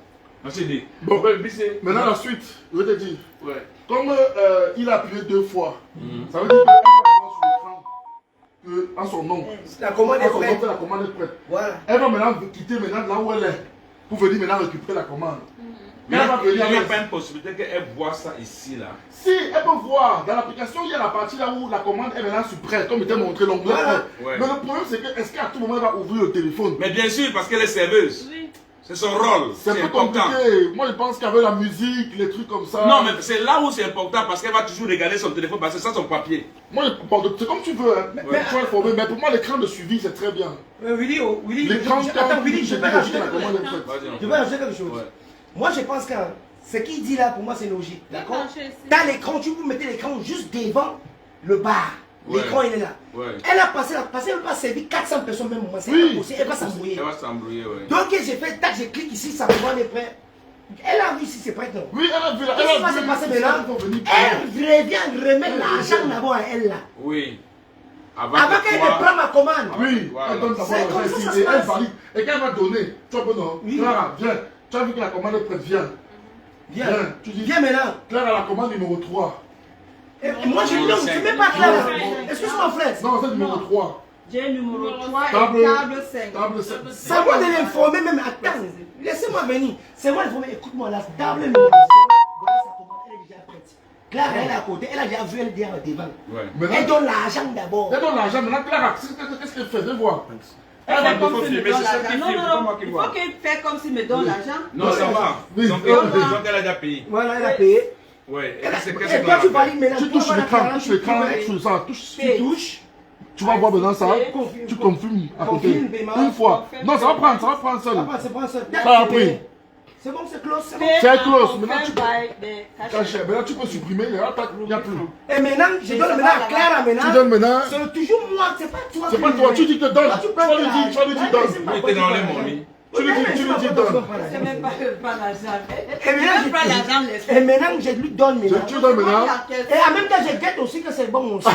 [SPEAKER 2] I say the.
[SPEAKER 1] Bon,
[SPEAKER 2] But we say-
[SPEAKER 1] maintenant la suite, je vais te dire.
[SPEAKER 2] Ouais.
[SPEAKER 1] Comme il a appuyé 2 fois, ça veut dire qu'elle va voir sur l'écran que, en son nom.
[SPEAKER 3] La commande
[SPEAKER 1] En
[SPEAKER 3] est
[SPEAKER 1] son nom,
[SPEAKER 3] prête.
[SPEAKER 1] que la commande est prête.
[SPEAKER 3] Voilà.
[SPEAKER 1] Elle va maintenant quitter maintenant là où elle est pour venir maintenant récupérer la commande.
[SPEAKER 2] Mais
[SPEAKER 1] Elle va
[SPEAKER 2] il n'y
[SPEAKER 1] venir.
[SPEAKER 2] a pas une possibilité qu'elle voit ça ici là.
[SPEAKER 1] Si elle peut voir, dans l'application, il y a la partie là où la commande est maintenant sur prêt, comme il t'a montré l'onglet
[SPEAKER 3] Voilà.
[SPEAKER 1] prêt.
[SPEAKER 2] Ouais.
[SPEAKER 1] Mais le problème c'est que, est-ce qu'à tout moment elle va ouvrir le téléphone?
[SPEAKER 2] Mais bien sûr, parce qu'elle est serveuse.
[SPEAKER 6] Oui.
[SPEAKER 2] C'est son rôle.
[SPEAKER 1] C'est un peu
[SPEAKER 2] important.
[SPEAKER 1] compliqué. Moi je pense qu'avec la musique, les trucs comme ça.
[SPEAKER 2] Non, mais c'est là où c'est important parce qu'elle va toujours regarder son téléphone parce que c'est ça son papier.
[SPEAKER 1] Moi, c'est comme tu veux, hein. Tu vas informer, mais pour moi, l'écran de suivi, c'est très bien.
[SPEAKER 3] Willy,
[SPEAKER 1] L'écran,
[SPEAKER 3] attends, Willy, je vais rajouter
[SPEAKER 1] la
[SPEAKER 3] quelque
[SPEAKER 1] commande
[SPEAKER 3] chose.
[SPEAKER 1] est prête.
[SPEAKER 2] Vas-y,
[SPEAKER 3] Je vais rajouter quelque chose.
[SPEAKER 2] Ouais.
[SPEAKER 3] Moi, je pense que ce qu'il dit là, pour moi, c'est logique. D'accord? Dans l'écran, tu vous mettez l'écran juste devant le bar.
[SPEAKER 2] Ouais.
[SPEAKER 3] L'écran, il est là.
[SPEAKER 2] Ouais.
[SPEAKER 3] Elle a passé, elle va servir 400 personnes même moment. C'est
[SPEAKER 1] Oui.
[SPEAKER 3] impossible. Elle va s'embrouiller.
[SPEAKER 2] Elle va s'embrouiller, ouais.
[SPEAKER 3] Donc, j'ai fait, tac, je clique ici, ça commande est prêt. Elle a vu si c'est prêt, non?
[SPEAKER 1] Oui, elle a vu,
[SPEAKER 3] Qu'est-ce qui va se passer maintenant?
[SPEAKER 1] ils vont venir
[SPEAKER 3] Elle revient remettre l'argent d'abord à elle là.
[SPEAKER 2] Oui.
[SPEAKER 3] Avant qu'elle ne prenne ma commande.
[SPEAKER 1] Oui,
[SPEAKER 2] Voilà.
[SPEAKER 1] elle donne d'abord
[SPEAKER 3] C'est comme
[SPEAKER 1] l'argent
[SPEAKER 3] ça,
[SPEAKER 1] ici,
[SPEAKER 3] ça se
[SPEAKER 1] et elle
[SPEAKER 3] passe.
[SPEAKER 1] valide. Et quand elle va donner, tu vois, non,
[SPEAKER 3] Oui.
[SPEAKER 1] Clara, viens. Tu as vu que la commande est prête, viens.
[SPEAKER 3] Viens.
[SPEAKER 1] Viens, tu dis,
[SPEAKER 3] Viens maintenant.
[SPEAKER 1] Clara, la commande numéro 3.
[SPEAKER 3] Et moi, je dis non, tu ne mets pas Clara. Excuse-moi, frère.
[SPEAKER 1] Non, c'est numéro 3.
[SPEAKER 6] J'ai numéro 3
[SPEAKER 1] Table-
[SPEAKER 6] et table 5.
[SPEAKER 1] Table 7.
[SPEAKER 3] C'est à moi de l'informer même. Attends, laissez-moi venir. C'est moi l'informer. Écoute-moi, la table numéro 5. Voilà sa commande, elle est déjà prête. Clara, elle est à côté. Elle a déjà vu, elle est déjà devant.
[SPEAKER 2] Ouais.
[SPEAKER 3] Elle
[SPEAKER 1] Maintenant,
[SPEAKER 3] donne l'argent d'abord.
[SPEAKER 1] elle donne l'argent. Maintenant, Clara, qu'est-ce qu'elle fait? Viens voir. Elle
[SPEAKER 6] Fais
[SPEAKER 1] va
[SPEAKER 6] comme
[SPEAKER 2] faut
[SPEAKER 6] s'il me
[SPEAKER 2] filmer,
[SPEAKER 6] donne
[SPEAKER 2] c'est ça
[SPEAKER 6] l'argent.
[SPEAKER 2] qui
[SPEAKER 6] Non,
[SPEAKER 2] filme, c'est pas
[SPEAKER 6] non,
[SPEAKER 2] moi
[SPEAKER 6] non.
[SPEAKER 2] qui
[SPEAKER 6] Il
[SPEAKER 2] vois.
[SPEAKER 6] faut qu'il fait comme s'il me donne l'argent.
[SPEAKER 2] Non, ça va.
[SPEAKER 1] Oui.
[SPEAKER 2] Donc, elle a déjà payé.
[SPEAKER 3] Voilà, elle a payé.
[SPEAKER 2] Ouais.
[SPEAKER 3] Elle a-
[SPEAKER 2] Qu'est-ce
[SPEAKER 3] Et
[SPEAKER 2] que
[SPEAKER 3] toi, tu
[SPEAKER 2] c'est
[SPEAKER 3] valides maintenant.
[SPEAKER 1] Tu
[SPEAKER 3] Toi,
[SPEAKER 1] touches
[SPEAKER 3] voilà,
[SPEAKER 1] l'écran,
[SPEAKER 3] Clara,
[SPEAKER 1] touche l'écran,
[SPEAKER 3] tu
[SPEAKER 1] sur ça, touche, tu
[SPEAKER 3] Paye.
[SPEAKER 1] touches. Tu vas voir maintenant ça,
[SPEAKER 3] Confirme.
[SPEAKER 1] tu confirmes à côté.
[SPEAKER 3] Confirme, paiement.
[SPEAKER 1] Une fois. Non, ça va prendre seul.
[SPEAKER 3] Papa, c'est pas un seul.
[SPEAKER 1] Ça a pris.
[SPEAKER 3] C'est bon, c'est close, c'est bon.
[SPEAKER 1] C'est close. Maintenant, tu peux.
[SPEAKER 6] by the
[SPEAKER 1] Caché. Maintenant, tu peux supprimer. Là, il n'y a plus.
[SPEAKER 3] Et maintenant, je donne maintenant à Clara
[SPEAKER 1] Tu
[SPEAKER 3] maintenant.
[SPEAKER 1] donnes maintenant.
[SPEAKER 3] C'est toujours moi, c'est pas toi.
[SPEAKER 1] C'est
[SPEAKER 3] qui
[SPEAKER 1] pas
[SPEAKER 3] me
[SPEAKER 1] toi,
[SPEAKER 3] donnes.
[SPEAKER 1] tu dis que donne.
[SPEAKER 3] Toi,
[SPEAKER 1] Tu
[SPEAKER 3] prends
[SPEAKER 1] vas lui
[SPEAKER 3] l'argent.
[SPEAKER 1] dire,
[SPEAKER 3] Ouais,
[SPEAKER 1] donne.
[SPEAKER 3] c'est pas
[SPEAKER 2] Il
[SPEAKER 3] toi
[SPEAKER 2] était dans
[SPEAKER 3] qui
[SPEAKER 2] les
[SPEAKER 3] prends
[SPEAKER 2] mots,
[SPEAKER 3] l'argent.
[SPEAKER 2] lui.
[SPEAKER 1] Tu lui dis,
[SPEAKER 3] Ouais,
[SPEAKER 1] tu lui
[SPEAKER 3] mais
[SPEAKER 1] dis
[SPEAKER 3] c'est pas toi
[SPEAKER 1] donne.
[SPEAKER 3] qui prends l'argent.
[SPEAKER 6] C'est même pas l'argent.
[SPEAKER 3] Et maintenant,
[SPEAKER 6] Je prends l'argent, laisse.
[SPEAKER 3] Et maintenant, je lui donne maintenant.
[SPEAKER 1] Tu donnes maintenant.
[SPEAKER 3] Et en même temps, je guette aussi que c'est bon aussi. Et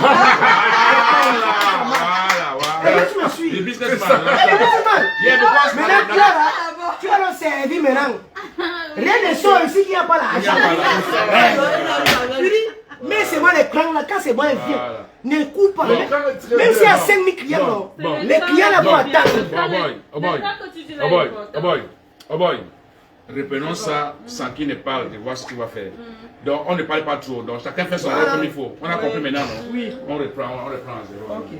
[SPEAKER 2] Voilà.
[SPEAKER 3] là, tu me suis.
[SPEAKER 2] Le businessman.
[SPEAKER 3] Eh, mais c'est mal.
[SPEAKER 2] Yeah, because
[SPEAKER 3] Maintenant, Clara, tu vas le servir maintenant. Rien ne sort ici qu'il n'y a pas l'argent. Tu dis, mais c'est moi l'écran là, quand c'est bon, elle vient.
[SPEAKER 2] Voilà.
[SPEAKER 3] Ne coupe pas.
[SPEAKER 1] L'écran est très
[SPEAKER 3] Même
[SPEAKER 1] bien.
[SPEAKER 3] s'il y a 5000 clients, non.
[SPEAKER 2] Bon.
[SPEAKER 3] Les clients là vont attendre.
[SPEAKER 2] Oh boy. reprenons ça sans qu'il ne parle de voir ce qu'il va faire. Donc on ne parle pas trop. Donc chacun fait son rôle comme il faut. On a compris maintenant, non? Oui. On reprend à zéro.
[SPEAKER 1] Ok.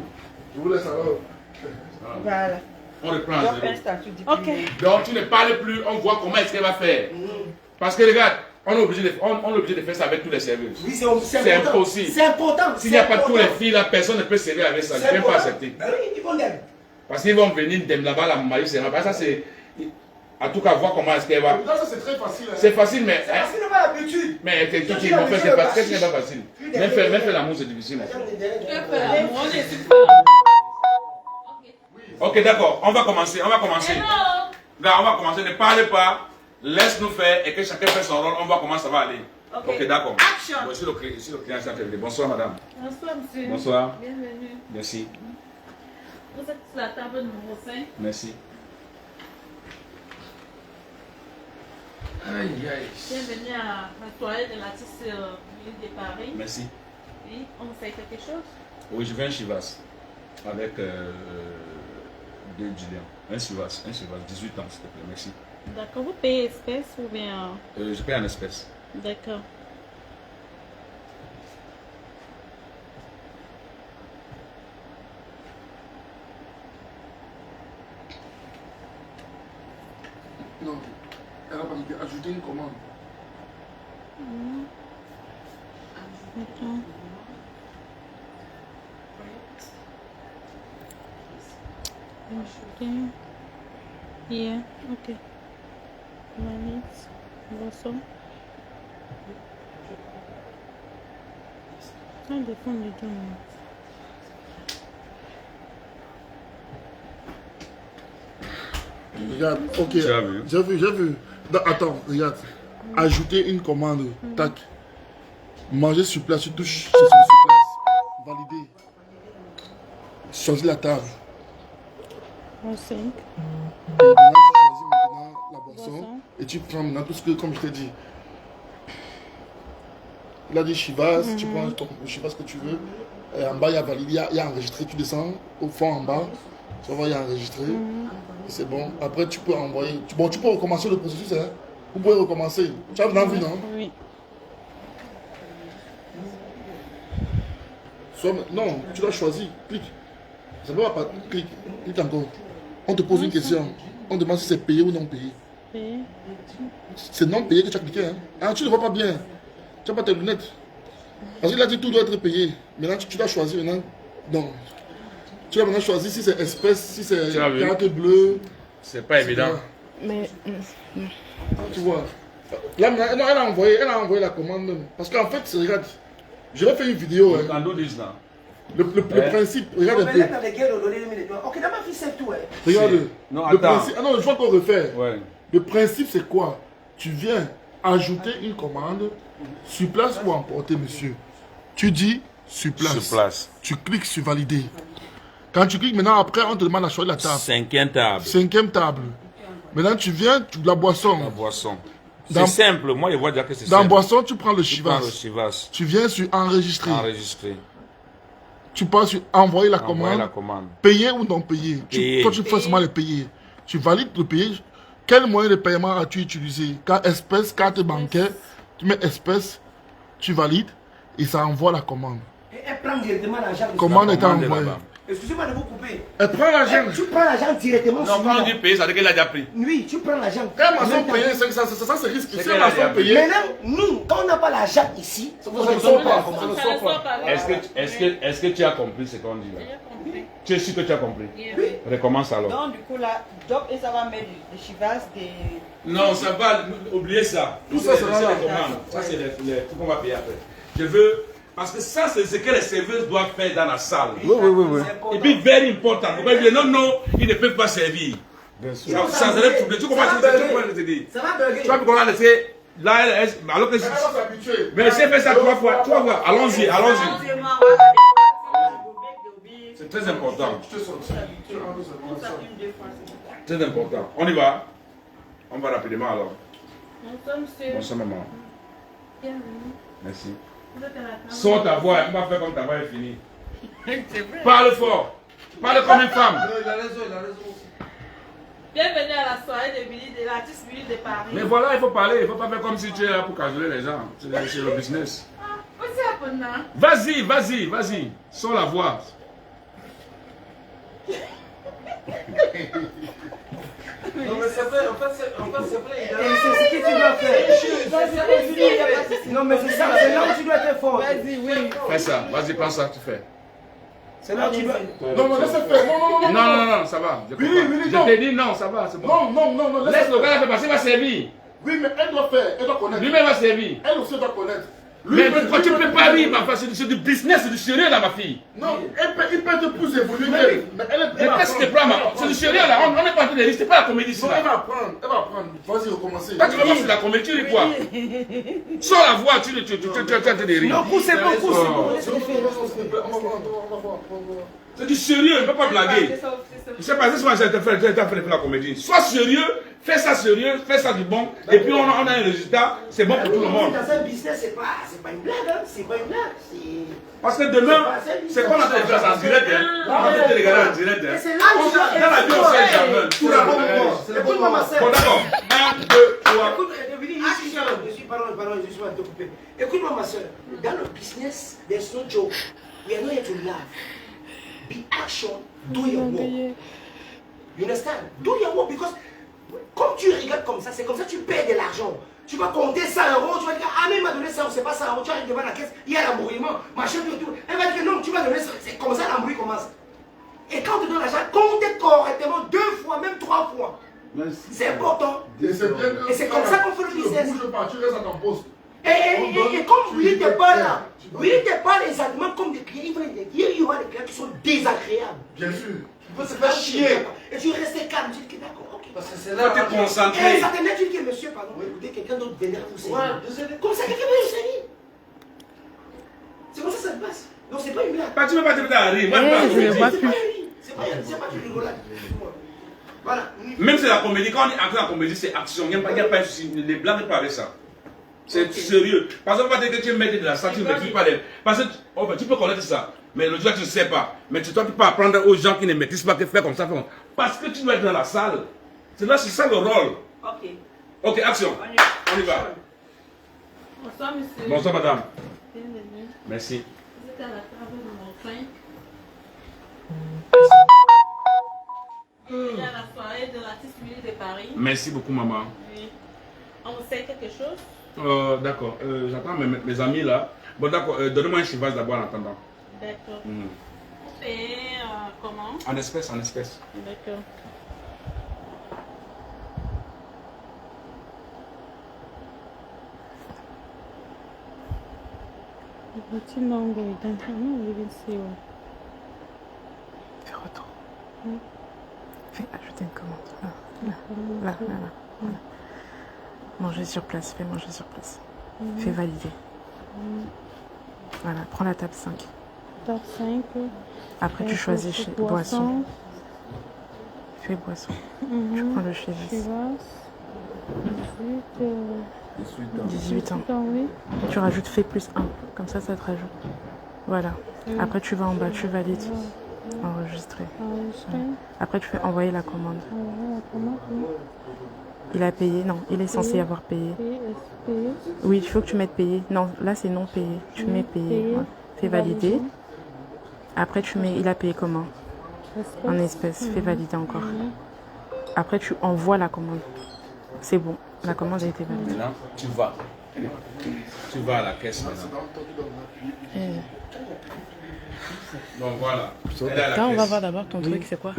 [SPEAKER 1] Je vous laisse alors.
[SPEAKER 4] Voilà.
[SPEAKER 2] On reprend à zéro.
[SPEAKER 4] Ok.
[SPEAKER 2] Donc tu ne parles plus, on voit comment est-ce qu'elle va faire. Parce que regarde, on est obligé de faire ça avec tous les serveurs.
[SPEAKER 3] Oui,
[SPEAKER 2] c'est impossible.
[SPEAKER 3] C'est important.
[SPEAKER 2] S'il n'y a pas tous les filles là, personne ne peut servir avec ça. Je ne peux pas accepter.
[SPEAKER 3] Ben oui, ils vont gagner.
[SPEAKER 2] Parce qu'ils vont venir là-bas, la maille, c'est ça c'est. En tout cas, voir comment est-ce qu'elle va.
[SPEAKER 1] Ça c'est très facile.
[SPEAKER 2] C'est facile, mais.
[SPEAKER 3] C'est facile, on a l'habitude.
[SPEAKER 2] Mais qu'est-ce qu'ils vont faire? Qu'est-ce qui n'est pas facile? Même faire l'amour, c'est difficile. Ok, d'accord, on va commencer. Regarde, on va commencer. Ne parlez pas. Laisse-nous faire et que chacun fait son rôle. On va voir comment ça va aller. Ok, d'accord. Bon, ici le client est arrivé. Bonsoir, madame.
[SPEAKER 6] Bonsoir, monsieur.
[SPEAKER 2] Bonsoir.
[SPEAKER 6] Bienvenue.
[SPEAKER 2] Merci.
[SPEAKER 6] Vous êtes sur la table numéro 5.
[SPEAKER 2] Merci. Aïe, aïe.
[SPEAKER 6] Bienvenue à la toilette de l'artiste de Paris.
[SPEAKER 2] Merci.
[SPEAKER 6] Oui, on vous fait quelque chose?
[SPEAKER 2] Oui, je veux un chivas avec 2 Julien. Un chivas, 18 ans, s'il te plaît. Merci.
[SPEAKER 6] D'accord, vous payez espèce ou bien...
[SPEAKER 2] Je paye en espèces.
[SPEAKER 6] D'accord.
[SPEAKER 1] Non, elle a pas dit ajouter une commande.
[SPEAKER 6] Attends. Ajouter. Yeah, ok. Manix, boisson. Ça dépend du temps.
[SPEAKER 1] Regarde, ok.
[SPEAKER 2] Tu as vu?
[SPEAKER 1] J'ai vu. Non, attends, regarde. Ajouter une commande. Tac. Manger sur place, tu touches sur place. Valider. Choisis la table.
[SPEAKER 6] 5.
[SPEAKER 1] Et maintenant, tu choisis maintenant la boisson. Et tu prends maintenant tout ce que, comme je t'ai dit. Il a dit Chivas, tu prends le Chivas que tu veux. Et en bas, il y a validé, il y a enregistré. Tu descends au fond en bas. Tu vas voir, il y a enregistré. C'est bon. Après, tu peux envoyer. Bon, tu peux recommencer le processus. Hein. Vous pouvez recommencer. Tu as envie, non?
[SPEAKER 6] Oui.
[SPEAKER 1] Non, tu l'as choisi. Clique. Ça ne va pas. Clique. Clique encore. On te pose une question. On demande si c'est payé ou non payé.
[SPEAKER 6] Payé.
[SPEAKER 1] C'est non payé que tu as cliqué. Hein. Ah, tu ne vois pas bien. Tu n'as pas tes lunettes. Parce qu'il a dit tout doit être payé. Maintenant, tu dois choisir. Maintenant, non. Tu as maintenant choisi si c'est espèce, si c'est carte bleue.
[SPEAKER 2] C'est pas évident.
[SPEAKER 7] Mais
[SPEAKER 1] Tu vois. Là, maintenant, elle a envoyé la commande. Parce qu'en fait, regarde, je vais faire une vidéo. Hein.
[SPEAKER 2] Quand nous disons là.
[SPEAKER 1] Le principe, regarde un peu.
[SPEAKER 3] Ok, dans ma fille, c'est tout.
[SPEAKER 1] Regarde.
[SPEAKER 2] Non,
[SPEAKER 1] le
[SPEAKER 2] attends.
[SPEAKER 1] principe, ah non, je vais encore refaire.
[SPEAKER 2] Ouais.
[SPEAKER 1] Le principe, c'est quoi? Tu viens ajouter une commande sur place ou emporter, monsieur. Tu dis sur place.
[SPEAKER 2] Sur place.
[SPEAKER 1] Tu cliques sur valider. Quand tu cliques, maintenant, après, on te demande à choisir la table.
[SPEAKER 2] 5e table.
[SPEAKER 1] 5e table. Maintenant, tu viens, la boisson.
[SPEAKER 2] La boisson.
[SPEAKER 1] Dans-
[SPEAKER 2] C'est simple. Moi, je vois déjà que c'est
[SPEAKER 1] Dans
[SPEAKER 2] simple.
[SPEAKER 1] boisson, tu prends le
[SPEAKER 2] Tu prends
[SPEAKER 1] chivas.
[SPEAKER 2] le chivas.
[SPEAKER 1] Tu viens sur enregistrer.
[SPEAKER 2] Enregistré.
[SPEAKER 1] Tu passes sur envoyer la
[SPEAKER 2] Envoyer
[SPEAKER 1] commande.
[SPEAKER 2] la commande.
[SPEAKER 1] Payer ou non payer.
[SPEAKER 2] Payer.
[SPEAKER 1] Toi, tu fais seulement le payer. Tu valides le payer. Quel moyen de paiement as-tu utilisé? Carte espèce, carte bancaire. Tu mets espèce, tu valides et ça envoie la commande.
[SPEAKER 3] Et elle prend directement l'argent.
[SPEAKER 1] Commande est
[SPEAKER 2] commande est
[SPEAKER 1] envoyée.
[SPEAKER 2] là-bas.
[SPEAKER 3] Excusez-moi de vous couper.
[SPEAKER 1] Elle prend l'argent.
[SPEAKER 3] Tu prends l'argent directement
[SPEAKER 2] Non,
[SPEAKER 3] sur
[SPEAKER 2] quand on
[SPEAKER 3] moi.
[SPEAKER 2] dit payer, ça veut dire qu'elle a déjà pris.
[SPEAKER 3] Oui, tu prends l'argent.
[SPEAKER 1] Quand maçon payé, ça c'est risque.
[SPEAKER 2] C'est
[SPEAKER 1] Si
[SPEAKER 2] qu'elle
[SPEAKER 1] un
[SPEAKER 2] a
[SPEAKER 1] maçon
[SPEAKER 2] déjà
[SPEAKER 1] payé,
[SPEAKER 3] Maintenant, nous, quand on n'a pas l'argent ici, ça ne sort pas.
[SPEAKER 1] ça ne sort pas.
[SPEAKER 2] Est-ce que tu as compris ce qu'on dit là? Tu es sûr que tu as compris?
[SPEAKER 3] Oui.
[SPEAKER 2] Recommence alors.
[SPEAKER 4] Donc, du coup, là, donc, et ça va mettre des chivas, des...
[SPEAKER 2] Non, ça va, oubliez ça.
[SPEAKER 1] Tout ça, c'est
[SPEAKER 2] les
[SPEAKER 1] là.
[SPEAKER 2] commandes. Ça, c'est les trucs qu'on va payer après. Je veux. Parce que ça, c'est ce que les serveuses doivent faire dans la salle.
[SPEAKER 1] Oui.
[SPEAKER 2] Et puis, very important. Vous pouvez dire non, ils ne peuvent pas servir.
[SPEAKER 1] Bien sûr.
[SPEAKER 2] Ça serait troublé. Tu comprends ce que je te dis?
[SPEAKER 3] Ça va bugger.
[SPEAKER 2] Tu vois qu'on a laissé. Là, alors que.
[SPEAKER 1] Elle va s'habituer.
[SPEAKER 2] Mais si elle fait ça 3 fois, tu vas voir. Allons-y. C'est très important.
[SPEAKER 1] Je te sens. Tu rentres seulement ça.
[SPEAKER 2] Très important. On y va. On va rapidement alors.
[SPEAKER 6] Bonsoir, monsieur.
[SPEAKER 2] Bonsoir, maman.
[SPEAKER 6] Bienvenue.
[SPEAKER 2] Merci.
[SPEAKER 6] Vous êtes à la table.
[SPEAKER 2] Sors ta voix, on va faire comme ta voix est finie. Parle fort. Parle comme une femme.
[SPEAKER 1] Il a raison aussi.
[SPEAKER 6] Bienvenue à la soirée de Billy, de l'artiste Billy de Paris.
[SPEAKER 2] Mais voilà, il faut parler. Il ne faut pas faire comme si tu es là pour cajoler les gens. C'est le business.
[SPEAKER 6] What's happening now?
[SPEAKER 2] Vas-y, vas-y, vas-y. Sors la voix.
[SPEAKER 3] Non, mais c'est vrai, en fait, c'est vrai. C'est ce que tu dois faire. Non, mais c'est ça, c'est là où tu dois être fort.
[SPEAKER 4] Vas-y, oui.
[SPEAKER 2] Fais ça. Vas-y, prends ça, tu fais.
[SPEAKER 3] C'est là où tu dois.
[SPEAKER 1] Non, non, laisse faire. Non, non, non.
[SPEAKER 2] Non, ça va. Je
[SPEAKER 1] Billy, Billy, non.
[SPEAKER 2] t'ai dit non, ça va, c'est bon.
[SPEAKER 1] Non, non, non, non,
[SPEAKER 2] Laisse le gars faire passer, il va servir.
[SPEAKER 1] Oui, mais elle doit faire, elle doit connaître.
[SPEAKER 2] Lui-même va servir.
[SPEAKER 1] Elle aussi doit connaître.
[SPEAKER 2] Mais pourquoi tu ne peux pas rire, ma fille? C'est du business, c'est du sérieux là, ma fille.
[SPEAKER 1] Non, il peut être plus évolué qu'elle. Mais elle
[SPEAKER 2] Mais qu'est-ce que tu prends, c'est du sérieux là? On n'est pas en train de rire, c'est pas la comédie ici
[SPEAKER 1] Non, elle
[SPEAKER 2] là.
[SPEAKER 1] va apprendre, elle va apprendre. Vas-y, recommencer.
[SPEAKER 2] Quand tu vas voir c'est la comédie, tu dis quoi? Sors la voix, tu es en train de rire.
[SPEAKER 3] Non, poussez pas, poussez pas.
[SPEAKER 1] On va voir.
[SPEAKER 2] C'est du sérieux, on ne peut pas blaguer. Je sais pas, c'est ce que tu as fait la comédie. Sois sérieux, fais ça sérieux, fais ça du bon, et puis on a un résultat, c'est bon pour tout le monde.
[SPEAKER 3] Dans un business, c'est pas une blague, hein. C'est pas une blague.
[SPEAKER 2] Parce que demain, c'est qu'on a fait faire ça en direct, hein. On va te regarder en direct, hein.
[SPEAKER 3] C'est là où tu dois.
[SPEAKER 2] Dans la vie, on fait jamais.
[SPEAKER 3] Tout d'abord, écoute-moi, ma soeur.
[SPEAKER 2] Bon, d'accord. 1, 2, 3.
[SPEAKER 3] Écoute, je suis à te couper. Écoute-moi, ma soeur. Dans le business, there's no joke. We are not here to laugh. Be action, do your work. You understand? Do your work because comme tu regardes comme ça, c'est comme ça que tu perds de l'argent. Tu vas compter 100 €, tu vas dire, ah mais il m'a donné 100 €, c'est pas 100 €, tu arrives devant la caisse, il y a l'embrouillement, machin, tout. Elle va dire non, tu vas donner 100 €, c'est comme ça l'embrouille commence. Et quand tu donnes l'argent, comptez correctement 2 fois, même 3 fois. C'est important. Et c'est comme ça qu'on fait le business.
[SPEAKER 1] Tu bouges pas, tu restes à ton poste.
[SPEAKER 3] Et comme Willy te parle là, Willy te parle exactement comme des clients. Il y aura des clients qui sont désagréables.
[SPEAKER 1] Bien sûr.
[SPEAKER 3] Tu peux se faire chier. Et tu restes calme, tu dis que d'accord, ok.
[SPEAKER 5] Parce que c'est là.
[SPEAKER 2] Faut te concentrer.
[SPEAKER 3] Et ça te met, tu dis que monsieur, pardon, écoutez, quelqu'un d'autre vénère vous servir. Comme ça, quelqu'un va vous servir. C'est comme ça que ça se passe. Donc c'est pas une blague.
[SPEAKER 2] Pas, tu ne veux pas te mettre à rire. Moi,
[SPEAKER 7] Je ne vois
[SPEAKER 3] C'est
[SPEAKER 7] plus.
[SPEAKER 3] pas du rigolade. Voilà.
[SPEAKER 2] même si c'est la comédie, quand on est acteur en comédie, c'est action. Il n'y a pas de souci. Les blagues pas avec ça. C'est sérieux. Parce qu'on va dire que tu es maître de la salle, tu ne maîtrises pas les. Parce que tu peux connaître ça. Mais le jour tu ne sais pas. Mais toi, tu peux apprendre aux gens qui ne maîtrisent pas que faire comme ça. Parce que tu dois être dans la salle. C'est ça le rôle.
[SPEAKER 6] Ok.
[SPEAKER 2] Ok, action. On y va.
[SPEAKER 6] Bonsoir, monsieur.
[SPEAKER 2] Bonsoir, madame.
[SPEAKER 6] Bienvenue.
[SPEAKER 2] Merci.
[SPEAKER 6] Vous êtes à la table numéro 5. Bienvenue à la soirée de l'artiste Billy de Paris.
[SPEAKER 2] Merci beaucoup, maman.
[SPEAKER 6] Oui. On vous sait quelque chose?
[SPEAKER 2] D'accord. J'attends mes amis là. Bon, d'accord. Donnez-moi un chivas d'abord en attendant.
[SPEAKER 6] D'accord. Et comment?
[SPEAKER 2] En espèces, en espèces.
[SPEAKER 6] D'accord.
[SPEAKER 7] Fais retour. Fais ajouter une commande. Là. Manger sur place, fais manger sur place. Fais valider. Voilà, prends la table 5.
[SPEAKER 8] Table 5.
[SPEAKER 7] Après, tu choisis chez boisson. Fais boisson. Tu prends le chivas. 18 ans.
[SPEAKER 8] Oui.
[SPEAKER 7] Tu rajoutes fais plus 1. Comme ça, ça te rajoute. Voilà. Après, tu vas en bas, tu valides. Enregistrer. Après, tu fais envoyer la commande. Il a payé? Non, il est censé avoir payé. Oui, il faut que tu mettes payé. Non, là, c'est non payé. Tu mets payé. Ouais. Fais valider. Après, tu mets il a payé comment? En espèces. Fais valider encore. Après, tu envoies la commande. C'est bon. La commande a été validée.
[SPEAKER 2] Maintenant, tu vas. Tu vas à la caisse maintenant. Donc voilà.
[SPEAKER 7] Là, on va voir d'abord ton truc, c'est quoi?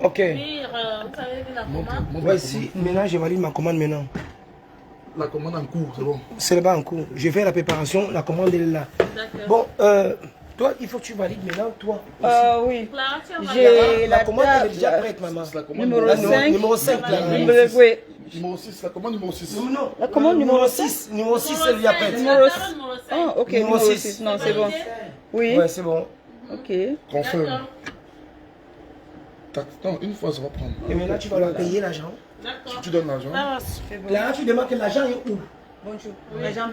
[SPEAKER 3] Ok.
[SPEAKER 6] Puis, vous avez vu la commande?
[SPEAKER 3] Voici, maintenant je valide ma commande maintenant.
[SPEAKER 1] La commande en cours, c'est bon.
[SPEAKER 3] C'est là-bas en cours. Je fais la préparation, la commande elle est là.
[SPEAKER 6] D'accord.
[SPEAKER 3] Bon, toi, il faut que tu valides maintenant, toi.
[SPEAKER 4] Oui.
[SPEAKER 6] Clara, tu as
[SPEAKER 4] J'ai
[SPEAKER 3] La
[SPEAKER 4] la
[SPEAKER 3] commande elle est
[SPEAKER 4] table
[SPEAKER 3] déjà prête, maman.
[SPEAKER 1] C'est la commande
[SPEAKER 4] numéro
[SPEAKER 3] La
[SPEAKER 4] 5.
[SPEAKER 3] numéro 5, là.
[SPEAKER 4] Oui.
[SPEAKER 1] Numéro 6, la commande numéro 6.
[SPEAKER 3] Non,
[SPEAKER 4] La commande numéro
[SPEAKER 3] 6. Numéro 6, elle est déjà prête.
[SPEAKER 4] Numéro
[SPEAKER 6] Table numéro 5.
[SPEAKER 4] Ah, ok,
[SPEAKER 3] Numéro
[SPEAKER 4] numéro
[SPEAKER 3] 6.
[SPEAKER 4] 6. Non, c'est bon. Oui.
[SPEAKER 3] Ouais, c'est bon.
[SPEAKER 4] Ok.
[SPEAKER 1] Confirme.
[SPEAKER 6] D'accord.
[SPEAKER 1] Non, une fois, ça va prendre.
[SPEAKER 3] Et maintenant, tu vas leur payer l'argent.
[SPEAKER 6] D'accord.
[SPEAKER 1] Tu donnes l'argent.
[SPEAKER 3] Là, tu demandes que l'argent est où?
[SPEAKER 4] Bonjour. L'agent,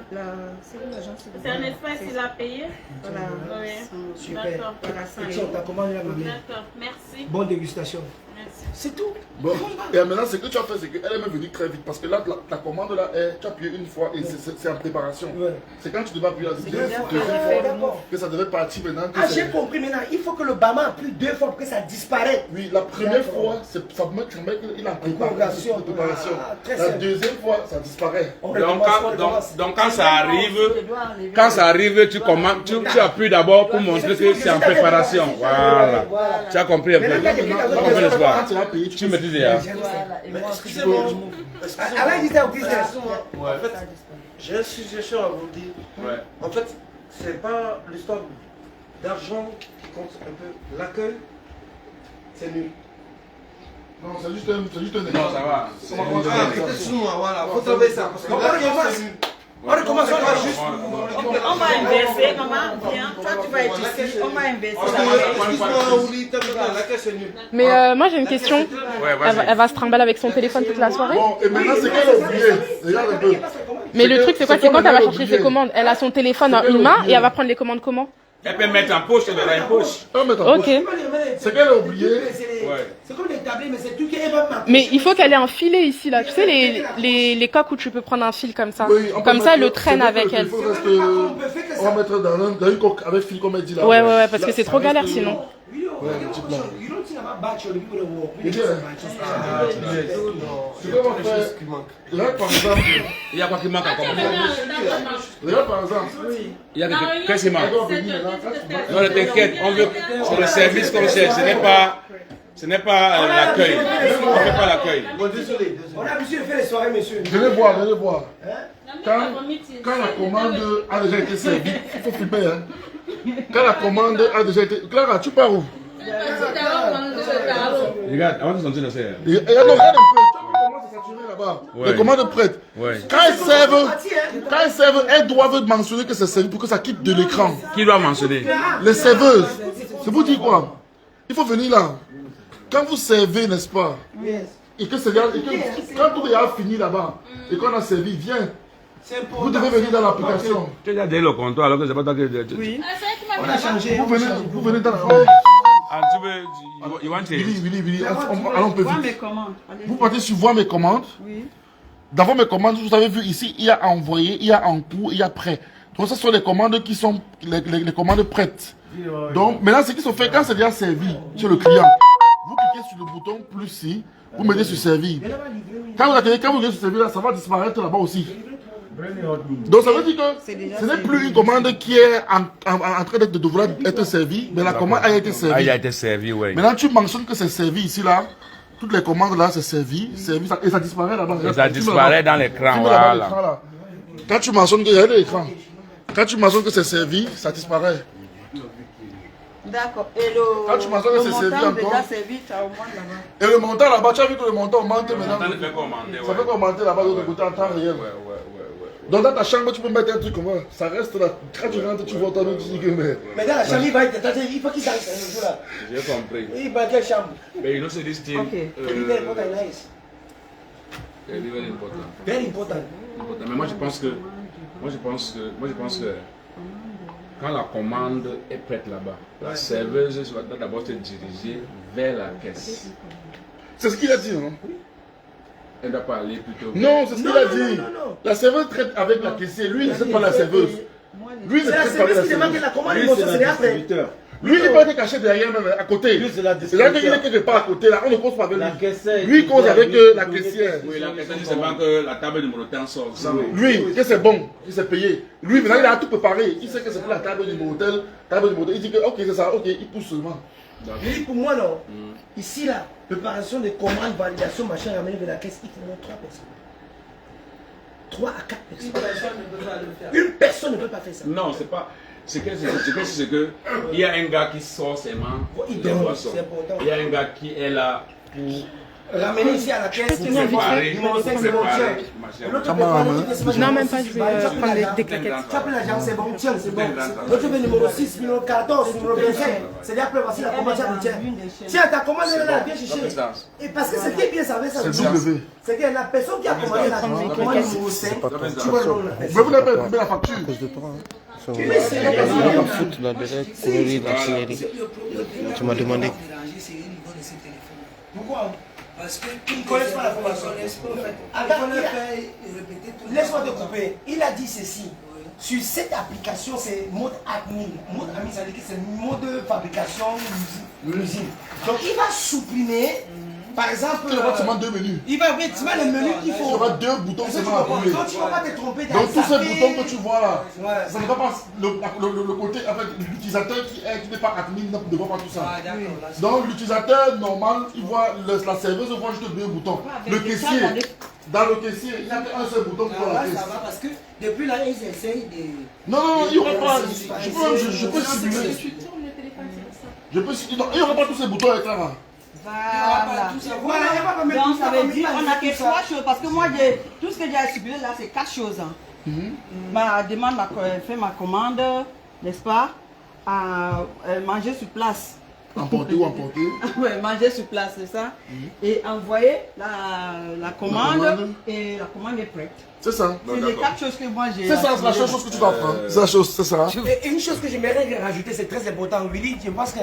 [SPEAKER 4] c'est où l'agent?
[SPEAKER 6] C'est un espèce, il a payé?
[SPEAKER 4] Voilà.
[SPEAKER 6] Oui.
[SPEAKER 3] Super.
[SPEAKER 6] D'accord.
[SPEAKER 3] Tiens, ta commande là, ma mère.
[SPEAKER 6] D'accord. Merci.
[SPEAKER 3] Bonne dégustation.
[SPEAKER 6] Merci.
[SPEAKER 3] C'est tout.
[SPEAKER 1] Bon, et maintenant, ce que tu as fait, c'est qu'elle est même venue très vite. Parce que là, ta commande, là, tu as appuyé une fois et c'est en préparation.
[SPEAKER 3] Ouais.
[SPEAKER 1] C'est quand tu devais appuyer la deuxième fois que ça devait partir maintenant.
[SPEAKER 3] Ah, j'ai compris maintenant. Il faut que le Bama appuie 2 fois pour que ça disparaisse.
[SPEAKER 1] Oui, la première fois, ça me met qu'il a préparation. La deuxième fois, ça disparaît.
[SPEAKER 2] Donc quand ça arrive, tu commandes, tu appuies d'abord pour montrer que c'est en préparation. Voilà. Tu as compris un peu. Tu me dis déjà.
[SPEAKER 3] Excusez-moi. Alain disait au business.
[SPEAKER 8] En fait, j'ai une suggestion à vous dire. En fait, c'est pas l'histoire d'argent qui compte un peu. L'accueil, c'est nul.
[SPEAKER 1] Non, c'est juste un exemple.
[SPEAKER 2] Non, ça va.
[SPEAKER 8] Excuse-moi, voilà. Faut trouver ça. Parce que l'accueil,
[SPEAKER 3] On recommence, on va juste.
[SPEAKER 4] On va inverser, maman, viens. Toi, tu vas être ici. On va inverser.
[SPEAKER 8] excuse-moi, Ouli, l'accueil, c'est nul.
[SPEAKER 7] Mais moi, j'ai une question.
[SPEAKER 2] Ouais, vas-y.
[SPEAKER 7] Elle va se trimballer avec son téléphone toute la soirée.
[SPEAKER 1] Bon, et maintenant, c'est qu'elle a oublié. Regarde un peu.
[SPEAKER 7] Mais le truc, c'est quoi? C'est quand elle va chercher
[SPEAKER 1] oublié.
[SPEAKER 7] ses commandes. Elle a son téléphone en une main et elle va prendre les commandes comment?
[SPEAKER 2] Elle peut mettre en poche, elle met en poche.
[SPEAKER 7] Ok.
[SPEAKER 1] C'est qu'elle a oublié.
[SPEAKER 3] C'est comme les tablés, mais c'est tout qui est pas.
[SPEAKER 7] Mais il faut qu'elle ait un filet ici, là. Tu sais, les coques où tu peux prendre un fil comme ça.
[SPEAKER 1] Oui, on peut
[SPEAKER 7] Comme ça, elle
[SPEAKER 1] mettre-
[SPEAKER 7] le traîne
[SPEAKER 1] c'est vrai que
[SPEAKER 7] avec
[SPEAKER 1] le
[SPEAKER 7] elle.
[SPEAKER 1] téléphone reste, on va mettre dans une coque avec fil, comme elle dit là.
[SPEAKER 7] Ouais, parce que
[SPEAKER 1] Là,
[SPEAKER 7] c'est
[SPEAKER 1] ça
[SPEAKER 7] trop
[SPEAKER 1] reste,
[SPEAKER 7] galère sinon.
[SPEAKER 3] You don't think about bachelor, people that walk.
[SPEAKER 1] Et bien, ce qu'on va faire, regarde par exemple,
[SPEAKER 2] Il y a quoi qui manque encore?
[SPEAKER 1] regarde par exemple,
[SPEAKER 2] Il y a qu'est-ce qui manque?
[SPEAKER 1] elle doit venir là, quand tu vas-
[SPEAKER 2] Non, t'inquiète, on veut. C'est le service qu'on cherche, ce n'est pas l'accueil. On ne fait pas l'accueil.
[SPEAKER 8] Bon, désolé.
[SPEAKER 3] On a l'habitude de faire les soirées, monsieur.
[SPEAKER 1] Venez voir. Quand la commande a déjà été servie, il faut filmer, hein. Quand la commande a déjà été... Clara, tu pars où?
[SPEAKER 2] Regarde, avant de sentir le serre.
[SPEAKER 1] Et regarde un peu, tu vois comment c'est saturé là-bas.
[SPEAKER 2] Ouais.
[SPEAKER 1] Les commandes prêtes.
[SPEAKER 2] Ouais.
[SPEAKER 1] Quand elles servent, elles doivent mentionner que c'est servi pour que ça quitte de l'écran.
[SPEAKER 2] Qui doit mentionner?
[SPEAKER 1] Les serveuses. C'est vous dire quoi? Il faut venir là. Quand vous servez, n'est-ce pas? Et que quand tout est fini là-bas, et qu'on a servi, viens. Vous devez venir dans l'application.
[SPEAKER 2] Tu as déjà derrière le comptoir alors que c'est pas toi qui.
[SPEAKER 4] Oui.
[SPEAKER 3] On a changé.
[SPEAKER 1] Vous venez dans la...
[SPEAKER 2] Ah, tu veux. You want it?
[SPEAKER 1] Billy, allons, on peut
[SPEAKER 4] Vois
[SPEAKER 1] vite.
[SPEAKER 4] mes commandes. Allez.
[SPEAKER 1] Vous partez sur voir mes commandes.
[SPEAKER 4] Oui.
[SPEAKER 1] Dans vos mes commandes, vous avez vu ici, il y a envoyé, il y a en cours, il y a prêt. Donc, ce sont les commandes qui sont les commandes prêtes. Donc, maintenant, ce qui se fait quand c'est déjà servi chez le client, vous cliquez sur le bouton plus ici, vous mettez sur servir. Quand vous cliquez sur servir, là, ça va disparaître là-bas aussi. Donc, ça veut dire que ce n'est plus une commande qui est en train de devoir être servie, mais la commande a été servie.
[SPEAKER 2] Ah, il a été servi, oui.
[SPEAKER 1] Maintenant, tu mentionnes que c'est servi ici, là. Toutes les commandes, là, c'est servi, et ça disparaît là-bas.
[SPEAKER 2] Et ça disparaît dans l'écran,
[SPEAKER 1] Tu mets là-bas
[SPEAKER 2] voilà.
[SPEAKER 1] l'écran, là. Quand tu mentionnes qu'il y a l'écran, quand tu mentionnes que c'est servi, ça disparaît.
[SPEAKER 4] D'accord. Et le,
[SPEAKER 1] Quand tu mentionnes que c'est servi
[SPEAKER 4] montant
[SPEAKER 1] encore.
[SPEAKER 4] déjà servi, ça augmente là-bas.
[SPEAKER 1] Et le montant là-bas, tu as vu que le montant augmente maintenant.
[SPEAKER 2] Ça fait commander,
[SPEAKER 1] Ça fait augmenter là-bas de l'autre côté en temps réel. Donc dans ta chambre, tu peux mettre un truc comme ça. Ça reste là. Quand tu rentres, tu vois ton autre, tu dis que mais.
[SPEAKER 3] Mais dans la chambre, il va être. Il faut qu'il s'arrête ce jour-là.
[SPEAKER 2] J'ai compris.
[SPEAKER 3] Il va quelle chambre?
[SPEAKER 2] Mais you know, c'est this thing.
[SPEAKER 4] Ok.
[SPEAKER 3] Very important, nice.
[SPEAKER 2] Very important.
[SPEAKER 3] Very important.
[SPEAKER 2] Mais moi je pense que quand la commande est prête là-bas, la serveuse doit d'abord se diriger vers la caisse.
[SPEAKER 1] C'est ce qu'il a dit, non?
[SPEAKER 2] Elle doit parler plutôt.
[SPEAKER 1] Non, c'est ce qu'il a dit.
[SPEAKER 3] Non.
[SPEAKER 1] La serveuse traite avec la caissière. Lui, il ne traite pas la serveuse. Lui, il ne
[SPEAKER 3] C'est la
[SPEAKER 1] traite pas
[SPEAKER 3] service
[SPEAKER 1] la
[SPEAKER 3] qui demande que
[SPEAKER 1] serveuse.
[SPEAKER 3] la commande est montée, c'est après.
[SPEAKER 1] Lui, il peut être caché derrière, même à côté.
[SPEAKER 8] Lui, c'est la
[SPEAKER 1] C'est-à-dire qu'il est quelque part à côté, là. On ne cause pas avec
[SPEAKER 8] La
[SPEAKER 1] lui.
[SPEAKER 8] caissière.
[SPEAKER 1] Lui, il cause avec la caissière.
[SPEAKER 2] Oui, la question dit seulement que la table numéro 10 sort.
[SPEAKER 1] Lui, que c'est bon, il s'est payé. Lui, maintenant, il a tout préparé. Il sait que c'est pour la table du motel. Il dit que, ok, c'est ça, ok, il pousse seulement.
[SPEAKER 3] Il dit pour moi, non. Ici, là, préparation des commandes, validation, machin, ramener de la caisse, il faut moins 3 personnes. 3 à 4 personnes. Une personne ne peut pas faire ça.
[SPEAKER 2] Non, c'est pas. C'est que il y a un gars qui sort seulement
[SPEAKER 3] Il
[SPEAKER 2] les
[SPEAKER 3] donne,
[SPEAKER 2] boissons.
[SPEAKER 3] c'est important.
[SPEAKER 2] Il y a un gars qui est là pour
[SPEAKER 3] Ramener ici à la caisse, c'est
[SPEAKER 2] préparer,
[SPEAKER 3] numéro 5, c'est bon, tiens.
[SPEAKER 2] machin.
[SPEAKER 3] L'autre peut
[SPEAKER 7] Non, même pas, je vais prendre des claquettes.
[SPEAKER 3] Tu appelles l'agent, c'est bon, tiens, c'est bon. L'autre veut numéro 6, numéro 14, numéro 25. C'est-à-dire après, voici la commande, tiens. Tiens, ta commande est là, viens chercher. Et parce que ce qui est bien, ça
[SPEAKER 1] C'est W.
[SPEAKER 3] c'est que la personne qui a commandé la commande numéro 5, tu vois le nom de la personne.
[SPEAKER 1] Mais vous n'avez pas imprimé la facture.
[SPEAKER 3] Mais c'est la personne.
[SPEAKER 5] On va foutre la direct, courir, la signerie. Tu m'as demandé.
[SPEAKER 3] Pourquoi?
[SPEAKER 9] Parce
[SPEAKER 3] qu'ils ne connaissent pas la formation. Laisse-moi te couper. Il a dit ceci. Sur cette application, c'est mode admin. Mode admin, ça veut dire que c'est mode de fabrication l'usine. Donc il va supprimer, par exemple.
[SPEAKER 1] Il y aura seulement 2 menus.
[SPEAKER 3] Il va mettre le menu, il faut.
[SPEAKER 1] Il y aura 2 boutons seulement à appuyer.
[SPEAKER 3] Donc tu ne vas pas te tromper dans
[SPEAKER 1] donc tous ces boutons que tu vois là, ça ne va pas le côté avec l'utilisateur qui n'est pas admin ne voit pas tout ça. Donc l'utilisateur normal, il voit la serveuse voit juste 2 boutons. Le caissier, dans le caissier, il n'y a qu'un seul bouton pour la caisse.
[SPEAKER 9] Ça va parce que depuis là, ils essayent de.
[SPEAKER 1] Non, il n'y aura pas. Je peux simuler. Je peux simuler. Il n'y aura pas tous ces boutons à écran là.
[SPEAKER 4] Voilà. Donc ça veut dire on a que 3 choses. Parce que moi, tout ce que j'ai à supprimer là, c'est 4 choses. Ma demande, fait ma commande, n'est-ce pas? À manger sur place.
[SPEAKER 1] Emporter ou emporter?
[SPEAKER 4] Oui, manger sur place, c'est ça. Et envoyer la commande et la commande est prête.
[SPEAKER 1] C'est ça.
[SPEAKER 4] C'est les 4 choses que moi j'ai.
[SPEAKER 1] C'est ça, c'est la chose que tu dois prendre. C'est la chose, c'est ça.
[SPEAKER 3] Et une chose que j'aimerais rajouter, c'est très important, Willy, je pense que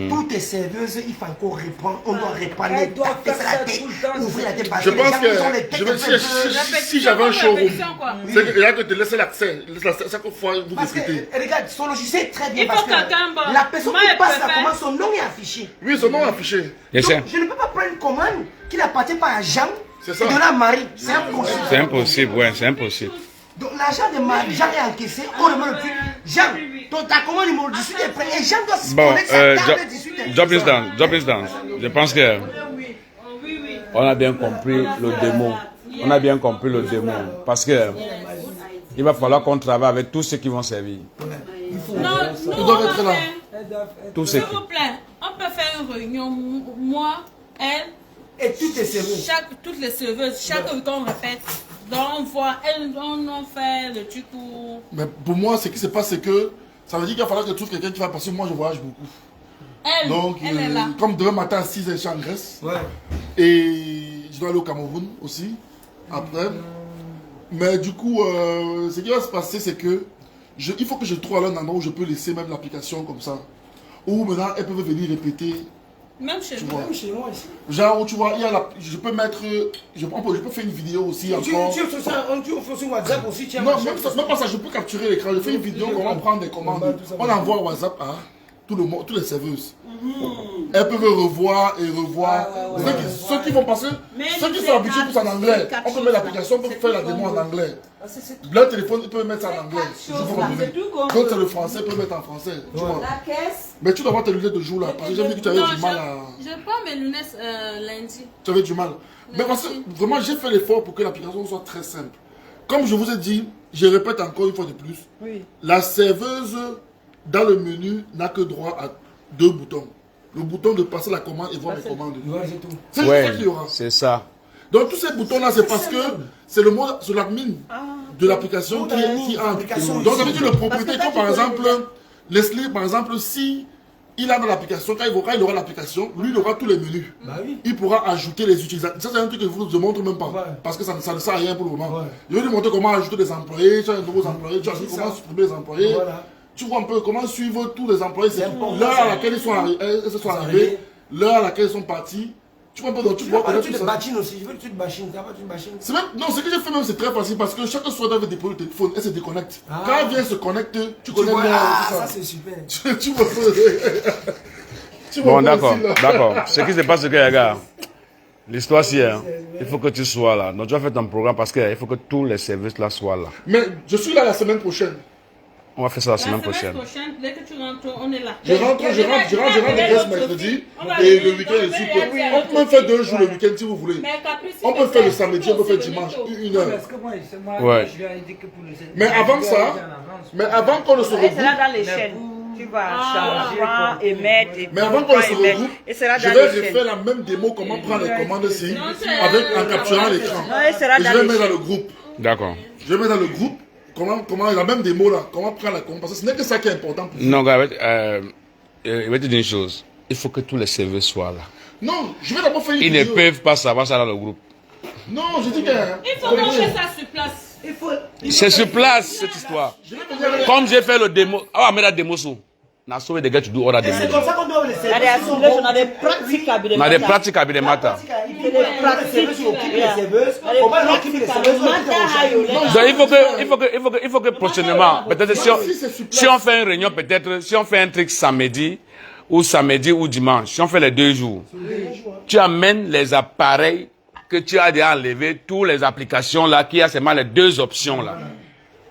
[SPEAKER 3] toutes les serveuses, il faut encore répondre, on doit répondre, ouvrir la tête.
[SPEAKER 1] Je pense que si j'avais un showroom, c'est qu'il y a que te laisser l'accès. Chaque fois, vous
[SPEAKER 3] parce que,
[SPEAKER 1] répétez.
[SPEAKER 3] regarde, son logiciel est très bien parce que la personne qui passe la commande, son nom est affiché.
[SPEAKER 1] Oui, son nom est affiché.
[SPEAKER 3] Donc, je ne peux pas prendre une commande qui n'appartient pas à Jean.
[SPEAKER 1] C'est ça.
[SPEAKER 3] Et de la Marie, c'est impossible.
[SPEAKER 2] C'est impossible, ouais, c'est impossible.
[SPEAKER 3] Donc l'argent de Marie, Jean est encaissé, on demande le prix. Jean, donc ta commande numéro 18 est prêt et Jean doit se connecter à sa table 18.
[SPEAKER 2] Job is done. Je pense que on a bien compris le démo. On a bien compris le démo. Parce que il va falloir qu'on travaille avec tous ceux qui vont servir.
[SPEAKER 6] Non,
[SPEAKER 1] Ils doivent être là.
[SPEAKER 2] Tous ceux
[SPEAKER 6] s'il vous plaît, on peut faire une réunion, moi, elle.
[SPEAKER 3] Et toutes les serveuses.
[SPEAKER 6] Toutes les serveuses, chaque week-end on répète. Donc on voit, on fait le truc où...
[SPEAKER 1] Mais pour moi, ce qui se passe, c'est que ça veut dire qu'il va falloir que tu trouves quelqu'un qui va passer. Moi, je voyage beaucoup. Donc,
[SPEAKER 6] elle est là.
[SPEAKER 1] Comme demain matin à 6h, je suis en Grèce. Ouais. Et je dois aller au Cameroun aussi, après. Mais du coup, ce qui va se passer, c'est que il faut que je trouve un endroit où je peux laisser même l'application comme ça. Où maintenant, elles peuvent venir répéter.
[SPEAKER 6] Même chez nous.
[SPEAKER 3] Même chez moi ici.
[SPEAKER 1] Genre où tu vois, il y a je peux mettre, je peux faire une vidéo aussi encore.
[SPEAKER 3] Tu fais sur WhatsApp aussi, tu as
[SPEAKER 1] non, même pas ça, je peux capturer l'écran, je fais une vidéo, comment prendre des commandes. On envoie WhatsApp à tous les serveuses. Elles peuvent revoir et revoir. Ceux qui vont passer, ceux qui sont habitués tous en anglais, on peut mettre l'application pour faire la démo en anglais. Leur téléphone, ils peuvent mettre ça en anglais. D'autres, c'est le français, ils peuvent mettre en français.
[SPEAKER 4] La caisse.
[SPEAKER 1] Mais tu dois avoir tes lunettes de jour là, parce que j'ai vu que tu avais du mal à...
[SPEAKER 6] Je prends mes lunettes lundi.
[SPEAKER 1] Tu avais du mal. Mais parce que vraiment, j'ai fait l'effort pour que l'application soit très simple. Comme je vous ai dit, je répète encore une fois de plus, la serveuse dans le menu n'a que droit à 2 boutons. Le bouton de passer la commande et voir les commandes. C'est ça qu'il y aura.
[SPEAKER 2] C'est ça.
[SPEAKER 1] Donc tous ces boutons-là, c'est parce que c'est le mot sur l'admin de l'application qui entre. Donc ça veut dire le propriétaire, comme par exemple, Leslie, par exemple, si il a dans l'application, quand il aura l'application, lui il aura tous les menus. Il pourra ajouter les utilisateurs. Ça c'est un truc que je ne vous montre même pas. Parce que ça ne sert à rien pour le moment. Je vais lui montrer comment ajouter des employés, tu as de nouveaux employés, tu as comment supprimer les employés. Tu vois un peu comment suivre tous les employés, l'heure à laquelle ils sont arrivés, l'heure à laquelle ils sont partis. Tu vois un peu, donc tu vois
[SPEAKER 3] tu te bachines aussi, je veux que tu te bachines, tu n'as pas de bachine.
[SPEAKER 1] Non, ce que j'ai fait même, c'est très facile parce que chaque soir, elle veut déployer le téléphone, elle se déconnecte. Quand elle vient se connecter, tu connais bien.
[SPEAKER 3] Ça c'est super.
[SPEAKER 1] Tu vois
[SPEAKER 2] bon, d'accord. Ce qui se passe, c'est que, regarde, l'histoire, c'est, il faut que tu sois là. Donc, tu vas faire ton programme parce qu'il faut que tous les services là soient là.
[SPEAKER 1] Mais je suis là la semaine prochaine.
[SPEAKER 2] On va faire ça la semaine prochaine.
[SPEAKER 6] Dès que tu rentres, on est là.
[SPEAKER 1] Je rentre de Grèce mercredi et le week-end je suis peu. On peut même faire 2 jours le week-end si vous voulez. On peut faire le samedi, on peut faire dimanche, 1 heure.
[SPEAKER 2] Ouais.
[SPEAKER 1] Mais avant ça, qu'on ne se regroupe.
[SPEAKER 4] C'est là dans les chaînes. Tu vas changer, émettre.
[SPEAKER 1] Mais avant qu'on se regroupe, je vais refaire la même démo, comment prendre les commandes ici, en capturant l'écran. Et je vais mettre dans le groupe.
[SPEAKER 2] D'accord.
[SPEAKER 1] Je vais mettre dans le groupe. Comment la même démo là, comment prendre la commande, parce que ce n'est que ça qui est important pour vous.
[SPEAKER 2] Non, gars, je vais te dire une chose. Il faut que tous les serveurs soient là.
[SPEAKER 1] Non, je vais d'abord faire une
[SPEAKER 2] vidéo. Ils ne peuvent pas savoir ça dans le groupe.
[SPEAKER 1] Non, je dis que...
[SPEAKER 6] Il faut qu'on fasse ça sur place.
[SPEAKER 2] C'est sur place, cette histoire. Comme j'ai fait le démo. Ah, mais la démo, ça. On a sauvé des gars, tu dois avoir la démo.
[SPEAKER 3] C'est comme ça qu'on doit les
[SPEAKER 4] Il y a des assimilations, on a des pratiques à
[SPEAKER 2] On a des pratiques à Bidemata.
[SPEAKER 3] Les pratiques qui occupent les serveuses. Faut pas l'occuper les serveuses.
[SPEAKER 2] Donc il faut que prochainement, peut-être si on fait une réunion, peut-être si on fait un truc samedi ou dimanche, si on fait les 2 jours, tu amènes les appareils que tu as déjà enlevés, toutes les applications là, qui a seulement les 2 options là.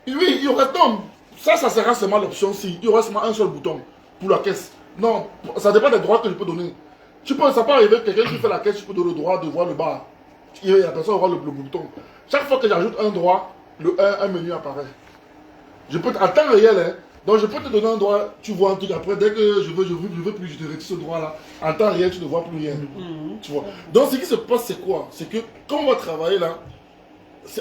[SPEAKER 1] Oui, il y aura donc. Ça sera seulement l'option si. Il y aura seulement un seul bouton pour la caisse. Non, ça dépend des droits que je peux donner. Ça peut arriver que quelqu'un qui fait la caisse, tu peux donner le droit de voir le bar. Et la personne aura le bouton. Chaque fois que j'ajoute un droit, un menu apparaît. Je peux, à temps réel, hein, donc je peux te donner un droit, tu vois un truc après, dès que je veux plus, je te retire ce droit là. En temps réel, tu ne vois plus rien. Tu vois. Donc ce qui se passe, c'est quoi? C'est que quand on va travailler là,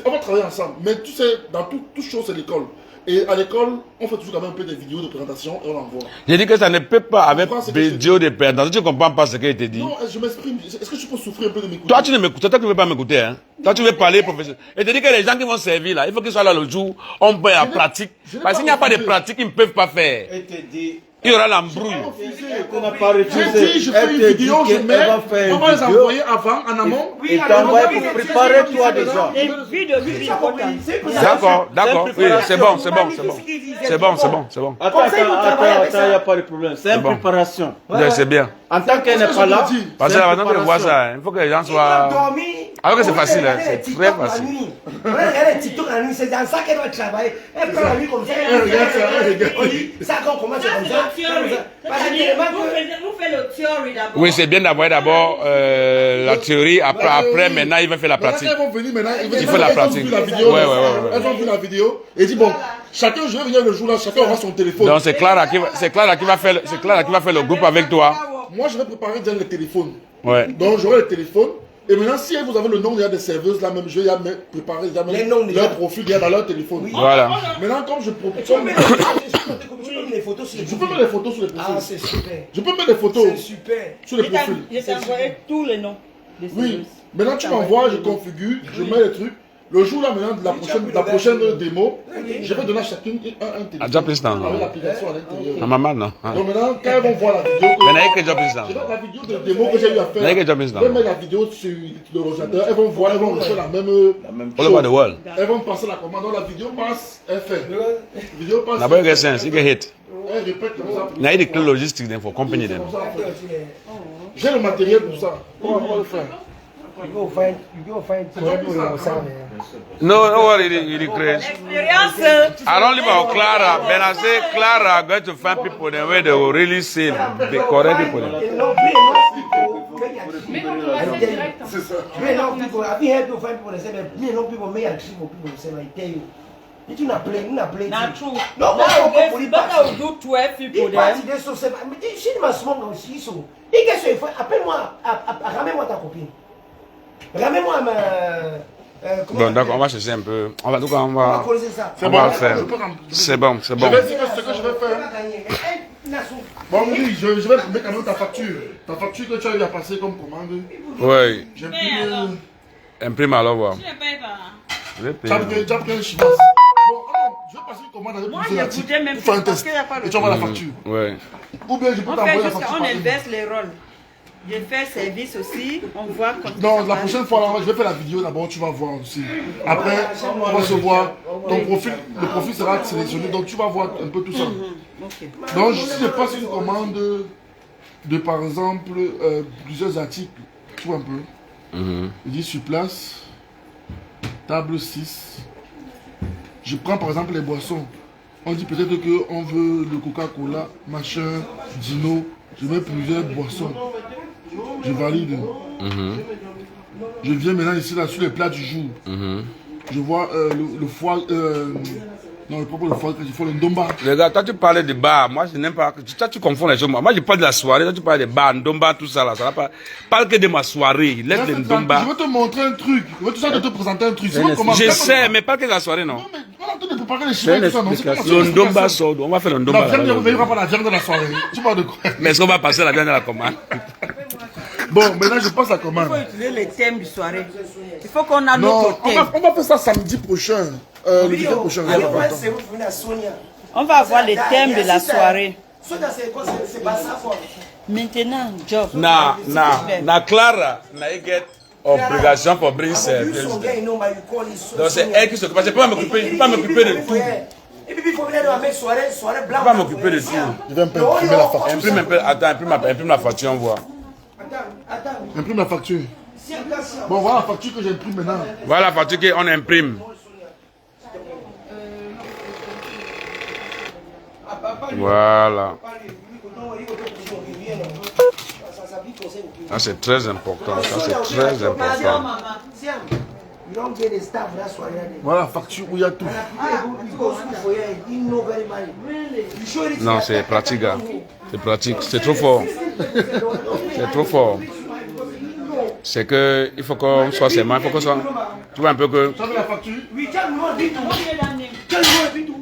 [SPEAKER 1] on va travailler ensemble. Mais tu sais, dans toute chose, c'est l'école. Et à l'école, on fait toujours quand même un peu des vidéos de présentation et on envoie.
[SPEAKER 2] J'ai dit que ça ne peut pas avec vidéo de présentation. Tu ne comprends pas ce qu'il te dit.
[SPEAKER 1] Non, je m'exprime. Est-ce que tu peux souffrir un peu de m'écouter?
[SPEAKER 2] Toi, tu ne m'écoutes. Toi, tu ne veux pas m'écouter. Hein? Toi, tu veux parler professionnel. Et te dis que les gens qui vont servir là, il faut qu'ils soient là le jour, on peut en pratique. Parce qu'il n'y a pas de pratique, ils ne peuvent pas faire. Il y aura l'embrouille.
[SPEAKER 1] J'ai dit, je fais une vidéo, je mets, on va les envoyer avant, en amont.
[SPEAKER 8] Et t'envoyer pour préparer toi déjà.
[SPEAKER 2] D'accord, oui, c'est bon.
[SPEAKER 8] Attends, il n'y a pas de problème. C'est une préparation.
[SPEAKER 2] C'est bien.
[SPEAKER 8] En tant qu'elle n'est pas là,
[SPEAKER 2] parce que maintenant que je vois ça, il faut que les gens soient. Alors que c'est facile, c'est très facile.
[SPEAKER 3] Elle est TikTok la nuit, c'est dans ça qu'elle doit travailler. Elle prend la nuit comme ça. On dit, ça quand on commence comme ça.
[SPEAKER 6] Vous faites le théorie d'abord.
[SPEAKER 2] Oui, c'est bien d'avoir d'abord la théorie, après maintenant il va faire la pratique.
[SPEAKER 1] Elles vont venir maintenant,
[SPEAKER 2] il faut la pratique.
[SPEAKER 1] Elles vont voir la vidéo et dit bon, chacun, je vais venir le jour là, chacun aura son téléphone.
[SPEAKER 2] Donc c'est Clara qui va faire le groupe avec toi.
[SPEAKER 1] Moi je vais préparer déjà le téléphone.
[SPEAKER 2] Ouais.
[SPEAKER 1] Donc j'aurai le téléphone. Et maintenant, si vous avez le nom des serveuses là même, je vais préparer leur profil dans leur téléphone.
[SPEAKER 2] Oui. Voilà.
[SPEAKER 1] Maintenant, comme je propose.
[SPEAKER 3] Je peux mettre les photos sur les profils.
[SPEAKER 1] Je peux mettre les photos sur les profils.
[SPEAKER 3] Ah, c'est super.
[SPEAKER 1] Je peux mettre les photos.
[SPEAKER 3] C'est super.
[SPEAKER 1] Sur les profils.
[SPEAKER 4] Je t'ai envoyé tous les noms.
[SPEAKER 1] Oui. Maintenant, tu m'envoies, je configure, je mets les trucs. Le jour là maintenant de la prochaine démo, je vais donner à chacune un téléphone.
[SPEAKER 2] Job is done.
[SPEAKER 1] Avec l'application à l'intérieur.
[SPEAKER 2] Non, maman, non.
[SPEAKER 1] Donc maintenant, quand elles vont voir la vidéo, la vidéo de démo que j'ai eu à faire, je vais mettre la vidéo sur l'ordinateur, elles vont voir, elles vont refaire la même chose. Elles vont passer la commande, donc la vidéo passe, elle fait. La vidéo passe.
[SPEAKER 2] Now, you get sense, you get hit.
[SPEAKER 1] Elle répète comme ça.
[SPEAKER 2] Now, you clear logistics then for company then.
[SPEAKER 1] J'ai le matériel pour ça. On va le faire.
[SPEAKER 3] You go find people yourself.
[SPEAKER 2] No worry, you crazy. I don't live out Clara. When I say Clara, I'm going to find people the way they will really say the correct people.
[SPEAKER 3] C'est ça. Have you heard people find people that say that me no people may achieve people say I tell you. It's not playing.
[SPEAKER 4] Not true.
[SPEAKER 3] No,
[SPEAKER 4] better do 12 people there.
[SPEAKER 3] Si tu m'as souvent aussi, et qu'est-ce qu'il faut? Appelle-moi, ramène-moi ta copine. Ramène-moi ma.
[SPEAKER 2] Bon, d'accord, on va chercher un peu. On va le faire. C'est bon.
[SPEAKER 1] Je vais dire ce que je vais faire. Bon, oui, je vais mettre quand même ta facture. Ta facture que tu as eu à passer comme commande.
[SPEAKER 2] Oui.
[SPEAKER 1] Imprime
[SPEAKER 2] alors, voir.
[SPEAKER 6] Tu ne payes pas.
[SPEAKER 2] Je vais payer.
[SPEAKER 1] Tu as pris un chinois. Bon, je vais passer une commande avec
[SPEAKER 4] même
[SPEAKER 1] pour faire un test. Et tu envoies la facture.
[SPEAKER 2] Oui.
[SPEAKER 1] Ou bien je peux t'envoyer la facture.
[SPEAKER 4] On inverse les rôles. Je fais service aussi, on voit quand.
[SPEAKER 1] Non, la prochaine fois, là, je vais faire la vidéo d'abord, tu vas voir aussi. Après, on va se voir. Ton profil, le profil sera sélectionné, donc tu vas voir un peu tout ça. Donc, si je passe une commande de par exemple, plusieurs articles, tu vois un peu. Je dis sur place, table 6. Je prends par exemple les boissons. On dit peut-être qu'on veut le Coca-Cola, machin, Dino. Je mets plusieurs boissons. Je valide. Je viens maintenant ici là sur les plats du jour. Je vois le foie. Non, le propos de foie, il faut le ndomba.
[SPEAKER 2] Les gars, toi tu parlais de bar. Moi je n'aime pas. Toi tu confonds les choses. Moi je parle de la soirée. Toi tu parles de bar, ndomba, tout ça là. Ça va pas. Parle que de ma soirée. Laisse le ndomba.
[SPEAKER 1] Je vais te montrer un truc. Je vais tout ça te présenter un truc.
[SPEAKER 2] Je sais, mais pas que de la soirée non.
[SPEAKER 1] De préparer les cheveux, tout ça, non,
[SPEAKER 2] le ndomba sort. On va faire le ndomba.
[SPEAKER 1] La viande ne verra pas la viande de la soirée. Tu parles de quoi?
[SPEAKER 2] Mais est-ce qu'on va passer la viande de la commande?
[SPEAKER 1] Bon, maintenant je passe la commande.
[SPEAKER 4] Il faut utiliser les thèmes du soirée. Il faut qu'on a notre thème.
[SPEAKER 1] On va faire ça samedi prochain. Le week-end prochain.
[SPEAKER 4] On va avoir les thèmes de la soirée.
[SPEAKER 3] Soit dans ces quoi, c'est pas ça quoi.
[SPEAKER 4] Maintenant, job.
[SPEAKER 2] Na Clara, na get obligation pour bring service. Donc c'est elle qui s'occupe. Je peux pas m'occuper de tout.
[SPEAKER 3] Et puis il faut venir à mettre soirée blanche.
[SPEAKER 2] Je peux pas m'occuper de tout.
[SPEAKER 1] Je vais imprimer la facture.
[SPEAKER 2] Imprime un peu, attends, imprime la facture, on voit.
[SPEAKER 3] Attends.
[SPEAKER 1] Imprime la facture. Bon, voilà la facture que j'imprime maintenant.
[SPEAKER 2] Voilà la facture qu'on imprime. Voilà. Ça c'est très important. Ça c'est très important.
[SPEAKER 1] Voilà la facture où il y a tout.
[SPEAKER 2] Non, c'est pratique, gars. C'est pratique. C'est trop fort. C'est trop fort. C'est que il faut qu'on soit seulement, il faut qu'on soit. Tu vois un peu que.
[SPEAKER 1] Ça veut la facture?
[SPEAKER 3] Oui, tiens le numéro Bintou. Tiens le numéro Bintou.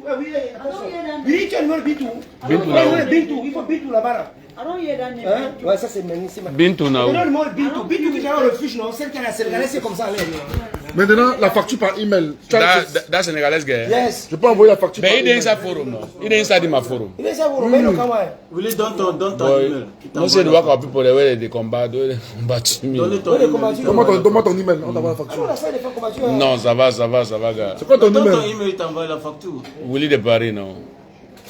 [SPEAKER 3] Oui, tiens le numéro Bintou.
[SPEAKER 2] Bintou là-haut.
[SPEAKER 3] Il faut Bintou là-bas. Ouais, ça c'est magnifique.
[SPEAKER 2] Bintou là-haut.
[SPEAKER 3] Le numéro Bintou. Bintou qui est dans le fiche, non? Celle qui est la Sénégalaise, c'est comme ça.
[SPEAKER 1] Maintenant, la facture par email.
[SPEAKER 2] Dans Sénégalaise, gars.
[SPEAKER 3] Yes.
[SPEAKER 1] Je peux envoyer la facture par
[SPEAKER 2] Mais il
[SPEAKER 1] email.
[SPEAKER 2] est ça forum, non? Il est ça dit ma forum.
[SPEAKER 3] Il est ça, vous le comment?
[SPEAKER 8] Vous voulez donner ton email.
[SPEAKER 2] Non, c'est de voir qu'on peut pour des combats, des combats timides.
[SPEAKER 1] Donne-moi ton email, on t'envoie la facture.
[SPEAKER 2] Non, ça va, gars.
[SPEAKER 1] C'est quoi ton
[SPEAKER 8] Donne ton
[SPEAKER 1] email?
[SPEAKER 8] email, il t'envoie la facture.
[SPEAKER 2] Willy de Paris, non?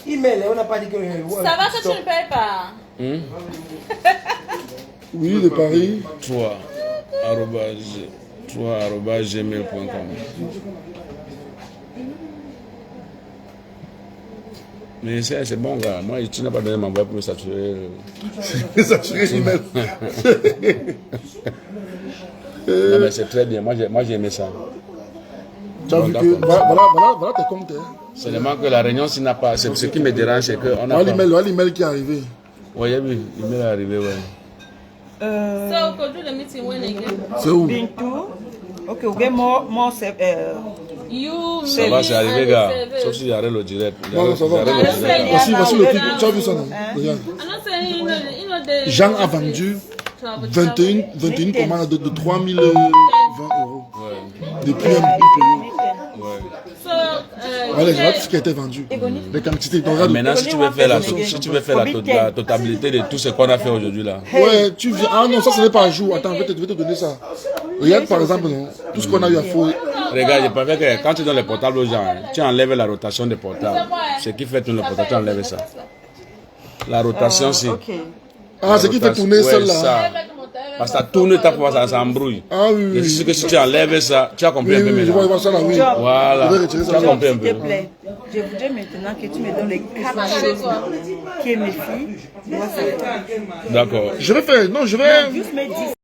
[SPEAKER 3] Email, on n'a pas dit que.
[SPEAKER 6] Ça va si tu ne payes pas?
[SPEAKER 1] Oui, de Paris.
[SPEAKER 2] 3@gmail.com. Mais c'est bon, gars. Moi, tu n'as pas donné ma voix pour me saturer.
[SPEAKER 1] Saturer l'email.
[SPEAKER 2] Non, mais c'est très bien. Moi, j'ai aimé ça.
[SPEAKER 1] Tu as vu que. Voilà tes comptes.
[SPEAKER 2] Seulement que la réunion, s'il n'a pas. Ce qui me dérange, c'est qu'on a.
[SPEAKER 1] Voilà l'email qui est arrivé.
[SPEAKER 2] Oui, oui, l'email est arrivé, ouais.
[SPEAKER 6] So, could do the meeting when again?
[SPEAKER 1] C'est où?
[SPEAKER 4] Bintou. Ok, ok, more
[SPEAKER 6] You.
[SPEAKER 2] Ça va, c'est arrivé, gars. Sauf si j'arrête le direct.
[SPEAKER 1] Non, ça va. Voici le truc. Tu as vu ça, non? Regarde.
[SPEAKER 6] I'm not saying, you know, the.
[SPEAKER 1] Jean a vendu 21 commandes de 3020 euros. Depuis un pays.
[SPEAKER 6] So,
[SPEAKER 1] Allez, voilà tout ce qui a été vendu. Les quantités. Donc, regarde.
[SPEAKER 2] Maintenant, si tu veux faire la totalité de tout ce qu'on a fait aujourd'hui là.
[SPEAKER 1] Ouais, tu viens. Ah non, ça ce n'est pas à jour. Attends, je vais te donner ça. Regarde par exemple, non, tout ce qu'on a eu à faire.
[SPEAKER 2] Regarde, je préfère que quand tu donnes les portables aux gens, tu enlèves la rotation des portables. Ce qui fait tourner le portable, tu enlèves ça. La rotation, c'est.
[SPEAKER 1] Ah, ce qui fait tourner celle-là.
[SPEAKER 2] Parce que ça tourne, ça s'embrouille.
[SPEAKER 1] Ah oui.
[SPEAKER 2] Et c'est que si tu enlèves ça, tu as compris un peu
[SPEAKER 1] Oui, je
[SPEAKER 2] maintenant.
[SPEAKER 1] vois ça là, oui.
[SPEAKER 2] Voilà.
[SPEAKER 1] Je vais retirer ça.
[SPEAKER 2] Tu as compris un
[SPEAKER 4] S'il
[SPEAKER 2] peu.
[SPEAKER 4] te plaît, je voudrais maintenant que tu me donnes les 4 choses qui est mes filles. Moi, c'est
[SPEAKER 2] D'accord.
[SPEAKER 1] Je vais faire. Non, je vais.
[SPEAKER 4] juste me dis